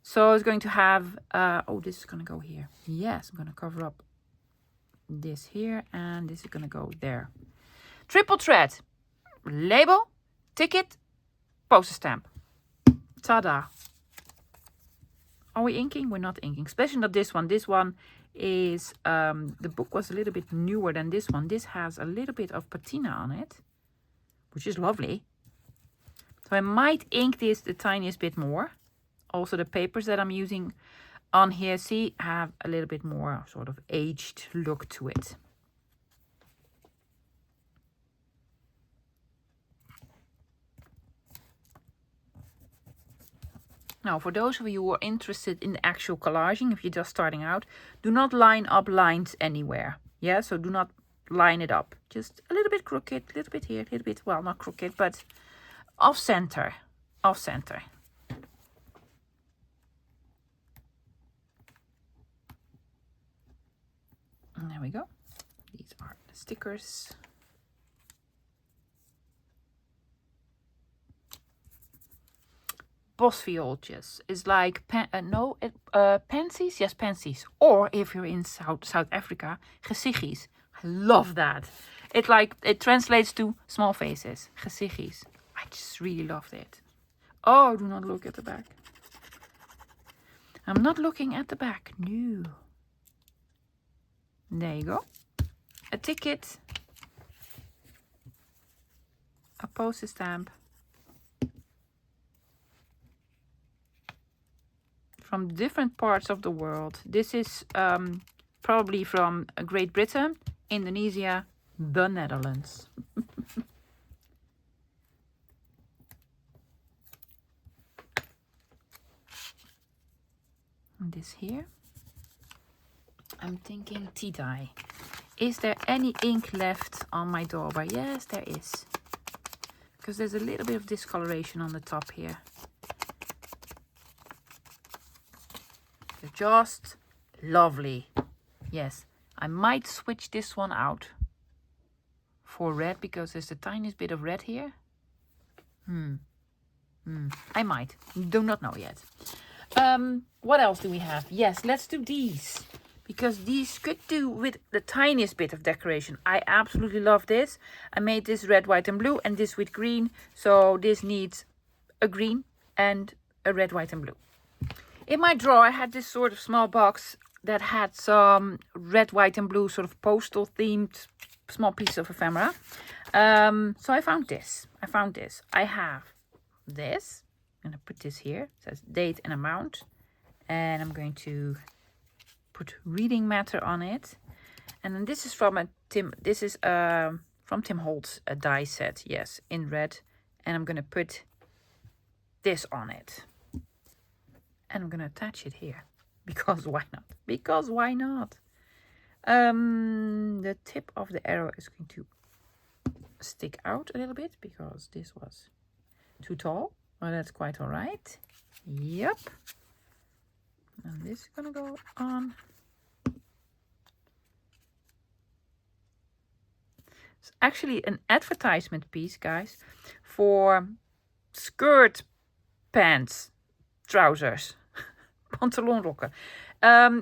So it's going to have, oh, this is going to go here. Yes, I'm going to cover up this here, and this is going to go there. Triple thread, label, ticket, postage stamp. Ta-da. Are we inking? We're not inking, especially not this one. This one is, the book was a little bit newer than this one. This has a little bit of patina on it, which is lovely. So I might ink this the tiniest bit more. Also the papers that I'm using on here, see, have a little bit more sort of aged look to it. Now, for those of you who are interested in the actual collaging, if you're just starting out, do not line up lines anywhere. Yeah, so do not line it up. Just a little bit crooked, a little bit here, a little bit, well, not crooked, but off center, off center. And there we go. These are the stickers. Bosviooltjes is like pansies. Yes, pansies. Or if you're in South Africa, gezichtjes. I love that. It translates to small faces. Gezichtjes. I just really loved it. Oh, do not look at the back. I'm not looking at the back. No. There you go. A ticket. A postage stamp. From different parts of the world. This is probably from Great Britain, Indonesia, the Netherlands. And this here. I'm thinking tea dye. Is there any ink left on my dauber? Yes, there is. Because there's a little bit of discoloration on the top here. They're just lovely. Yes, I might switch this one out for red because there's the tiniest bit of red here. I might. Do not know yet. What else do we have? Yes, let's do these. Because these could do with the tiniest bit of decoration. I absolutely love this. I made this red, white and blue and this with green. So this needs a green and a red, white and blue. In my drawer I had this sort of small box that had some red, white and blue sort of postal themed small piece of ephemera. So I found this. I have this. I'm going to put this here. It says date and amount. And I'm going to put reading matter on it. And then this is from from Tim Holtz, a die set, yes, in red. And I'm going to put this on it. And I'm going to attach it here. Because why not? Because why not? The tip of the arrow is going to stick out a little bit because this was too tall. Well, that's quite all right. Yep. And this is going to go on. It's actually an advertisement piece, guys, for skirt pants, trousers, pantalonrokken.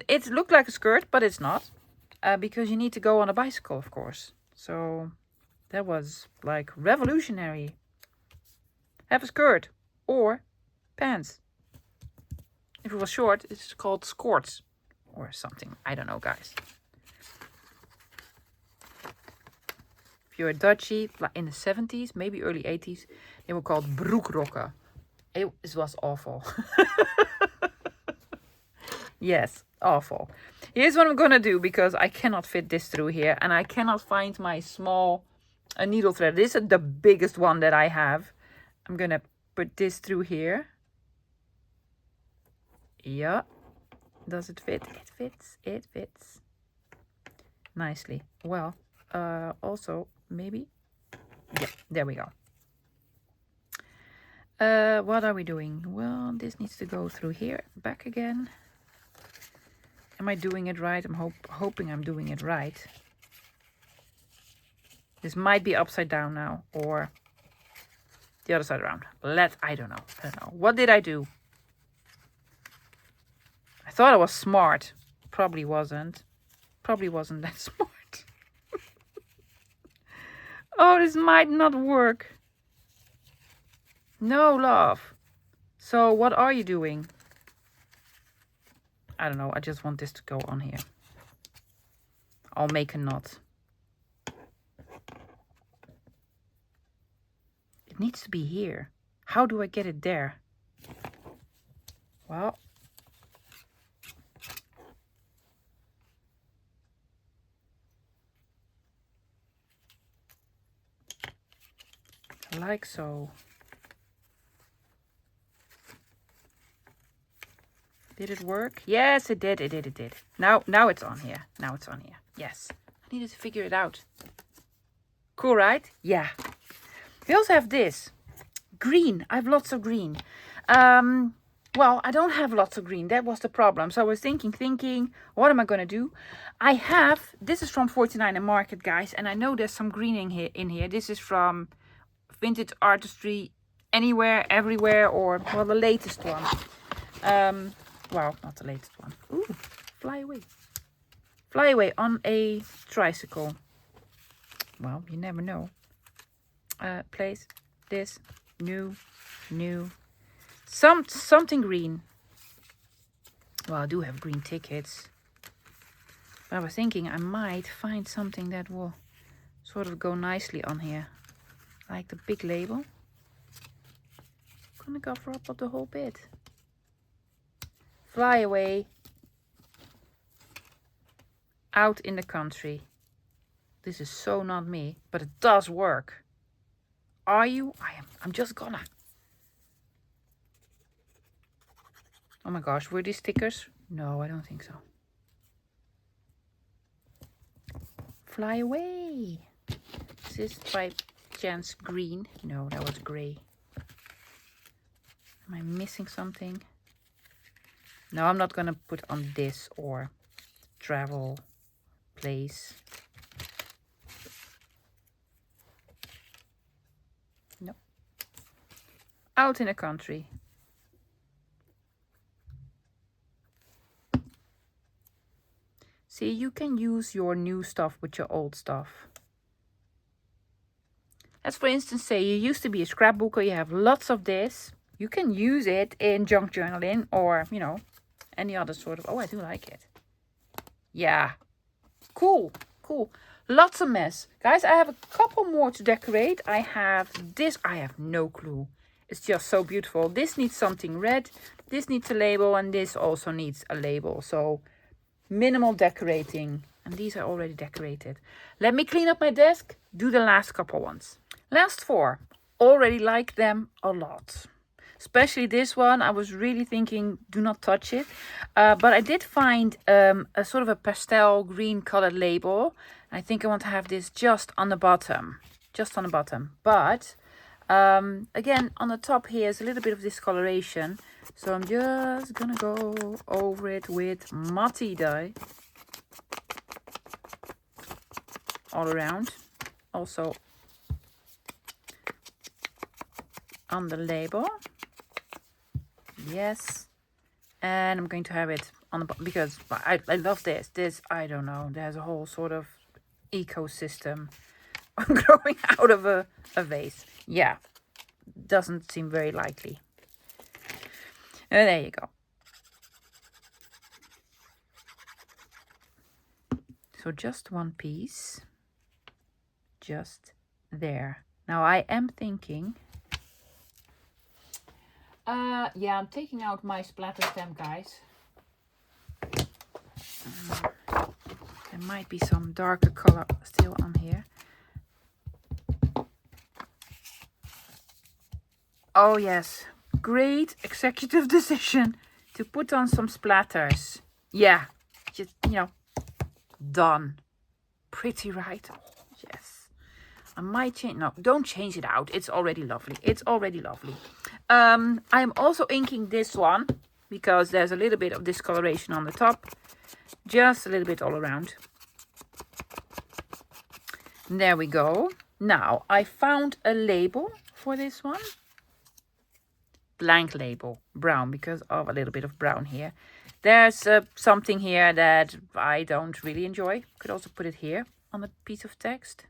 It looked like a skirt, but it's not, because you need to go on a bicycle, of course. So that was like revolutionary. Have a skirt or pants. If it was short, it's called skirts or something. I don't know, guys. If you're a Dutchie, in the 70s, maybe early 80s, they were called broekrokken. It was awful. Yes, awful. Here's what I'm going to do because I cannot fit this through here. And I cannot find my small needle thread. This is the biggest one that I have. I'm going to put this through here. Yeah, Does it fit? It fits. It fits nicely. Well, also maybe. Yeah, there we go. What are we doing? Well, this needs to go through here, back again. Am I doing it right? I'm hoping I'm doing it right. This might be upside down now, or the other side around. I don't know. What did I do? I thought I was smart. Probably wasn't. Probably wasn't that smart. Oh, this might not work. No, love. So what are you doing? I don't know. I just want this to go on here. I'll make a knot. It needs to be here. How do I get it there? Well, like so. Did it work? Yes, it did. It did. Now it's on here. Now it's on here. Yes. I needed to figure it out. Cool, right? Yeah. We also have this. Green. I have lots of green. Well, I don't have lots of green. That was the problem. So I was thinking, what am I going to do? I have, this is from 49 and Market, guys. And I know there's some green in here. This is from Vintage Artistry, Anywhere, Everywhere, or, well, the latest one. Well, not the latest one. Ooh, fly away. Fly away on a tricycle. Well, you never know. Place this new. Something green. Well, I do have green tickets. But I was thinking I might find something that will sort of go nicely on here. Like the big label. I'm gonna cover up the whole bit. Fly away. Out in the country. This is so not me, but it does work. Are you? I am. I'm just gonna. Oh my gosh, were these stickers? No, I don't think so. Fly away. Is this by chance green? No, that was gray. Am I missing something? No, I'm not gonna put on this or travel place. No. Out in the country. See, you can use your new stuff with your old stuff. Let's for instance say you used to be a scrapbooker, you have lots of this. You can use it in junk journaling or, you know, any other sort of... Oh, I do like it. Yeah. Cool. Lots of mess. Guys, I have a couple more to decorate. I have this. I have no clue. It's just so beautiful. This needs something red. This needs a label. And this also needs a label. So, minimal decorating. And these are already decorated. Let me clean up my desk. Do the last couple ones. Last 4. Already like them a lot. Especially this one, I was really thinking, do not touch it. But I did find a sort of a pastel green colored label. I think I want to have this just on the bottom. But, again, on the top here is a little bit of discoloration. So I'm just gonna go over it with Mati dye. All around. Also on the label. Yes, and I'm going to have it on the bottom because I love this. This, I don't know, there's a whole sort of ecosystem growing out of a vase. Yeah, doesn't seem very likely. And there you go. So just one piece, just there. Now I am thinking... yeah, I'm taking out my splatter stamp, guys. There might be some darker color still on here. Oh yes, great executive decision to put on some splatters. Yeah, just, you know, done. Pretty, right? Oh, yes. I might change. No, don't change it out. It's already lovely. It's already lovely. I'm also inking this one because there's a little bit of discoloration on the top. Just a little bit all around. There we go. Now, I found a label for this one. Blank label, brown, because of a little bit of brown here. There's something here that I don't really enjoy. Could also put it here on a piece of text.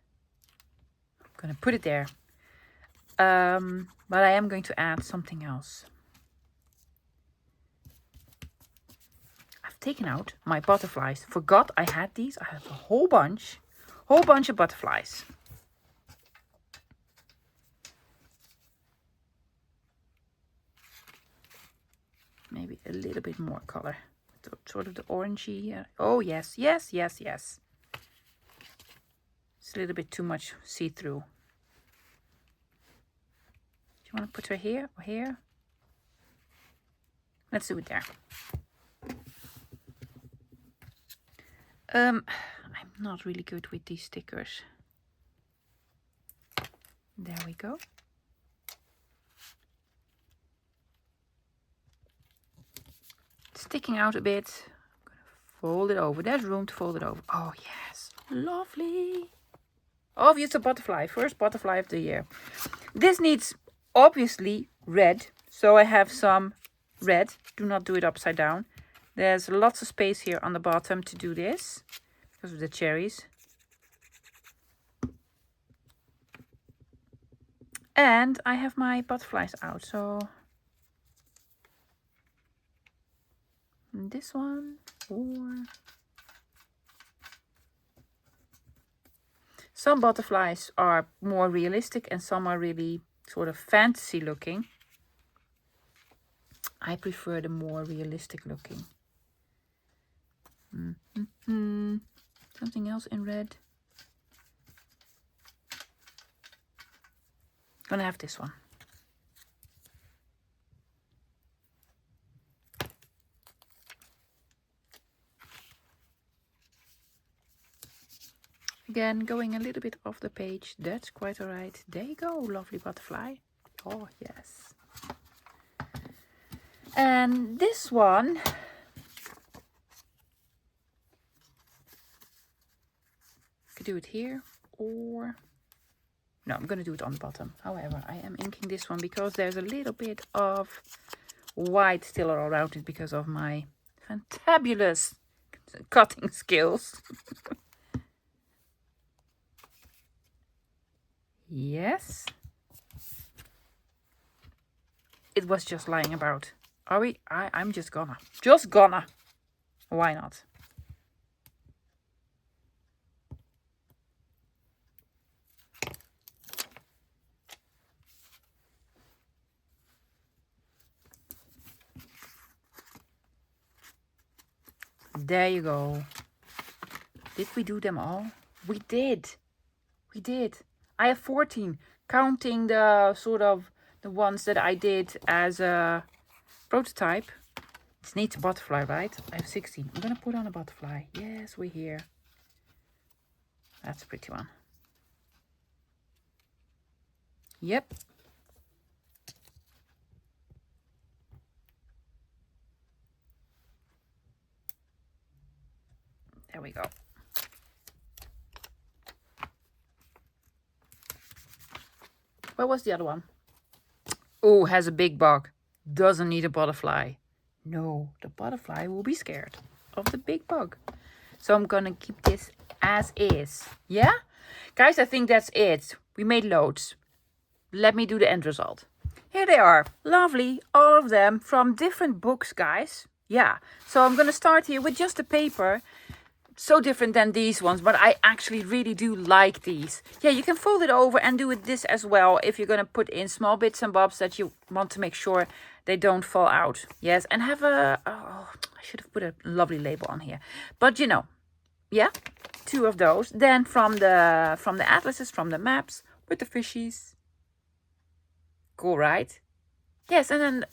I'm going to put it there. But I am going to add something else. I've taken out my butterflies. Forgot I had these. I have a whole bunch of butterflies. Maybe a little bit more color. Sort of the orangey. Oh, yes, yes, yes, yes. It's a little bit too much see-through. Do you want to put her here or here? Let's do it there. I'm not really good with these stickers. There we go. Sticking out a bit. I'm gonna fold it over. There's room to fold it over. Oh yes, lovely. Obvious, a butterfly. First butterfly of the year. This needs obviously red, so I have some red. Do not do it upside down. There's lots of space here on the bottom to do this because of the cherries. And I have my butterflies out, so this one, or some butterflies are more realistic and some are really sort of fantasy looking. I prefer the more realistic looking. Something else in red. Gonna have this one. Again, going a little bit off the page. That's quite alright. There you go, lovely butterfly. Oh, yes. And this one, could do it here, or no, I'm going to do it on the bottom. However, I am inking this one because there's a little bit of white still around it because of my fantabulous cutting skills. Yes. It was just lying about. Are we? I'm just gonna. Why not? There you go. Did we do them all? We did. We did. I have 14, counting the sort of the ones that I did as a prototype. It needs a butterfly, right? I have 16. I'm going to put on a butterfly. Yes, we're here. That's a pretty one. Yep. There we go. Where was the other one? Oh, has a big bug. Doesn't need a butterfly. No, the butterfly will be scared of the big bug. So I'm gonna keep this as is. Yeah? Guys, I think that's it. We made loads. Let me do the end result. Here they are. Lovely. All of them from different books, guys. Yeah. So I'm gonna start here with just the paper. So different than these ones, but I actually really do like these. Yeah, you can fold it over and do it this as well if you're going to put in small bits and bobs that you want to make sure they don't fall out. Yes, and have a, oh, I should have put a lovely label on here. But you know, yeah, 2 of those. Then from the atlases, from the maps with the fishies. Cool, right? Yes, and then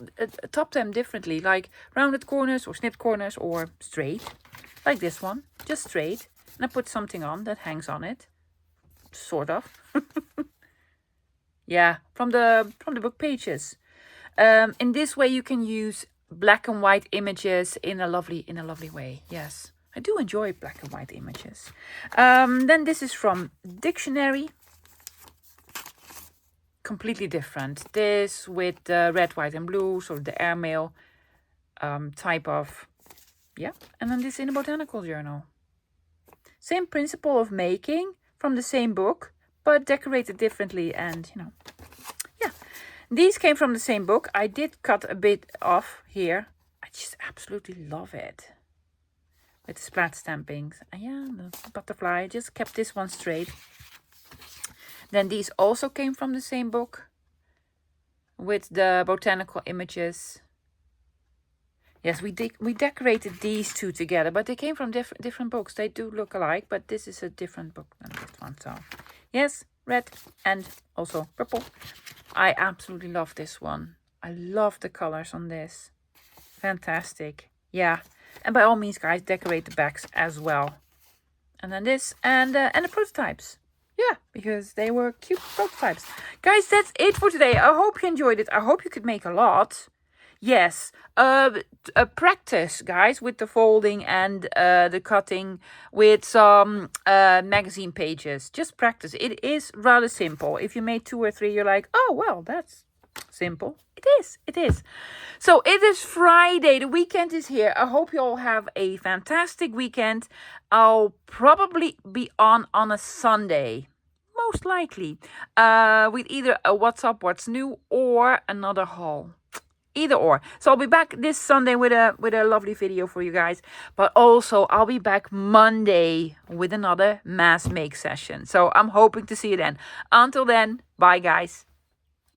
top them differently, like rounded corners or snipped corners or straight, like this one, just straight. And I put something on that hangs on it, sort of. Yeah, from the book pages. In this way, you can use black and white images in a lovely way. Yes, I do enjoy black and white images. Then this is from dictionary. Completely different. This with the red, white, and blue, sort of the airmail type of, yeah. And then this in a botanical journal. Same principle of making from the same book, but decorated differently, and you know, yeah. These came from the same book. I did cut a bit off here. I just absolutely love it. With the splat stampings. And yeah, the butterfly. I just kept this one straight. Then these also came from the same book. With the botanical images. Yes, we decorated these two together, but they came from different books. They do look alike, but this is a different book than this one. So, yes, red and also purple. I absolutely love this one. I love the colors on this. Fantastic. Yeah. And by all means, guys, decorate the backs as well. And then this and the prototypes. Yeah, because they were cute prototypes. Guys, that's it for today. I hope you enjoyed it. I hope you could make a lot. Yes, practice, guys, with the folding and the cutting with some magazine pages. Just practice. It is rather simple. If you made 2 or 3, you're like, oh, well, that's simple. It is. It is. So it is Friday. The weekend is here. I hope you all have a fantastic weekend. I'll probably be on a Sunday. Most likely. With either a What's Up, What's New or another haul. Either or. So I'll be back this Sunday with a lovely video for you guys. But also I'll be back Monday with another mass make session. So I'm hoping to see you then. Until then, bye guys.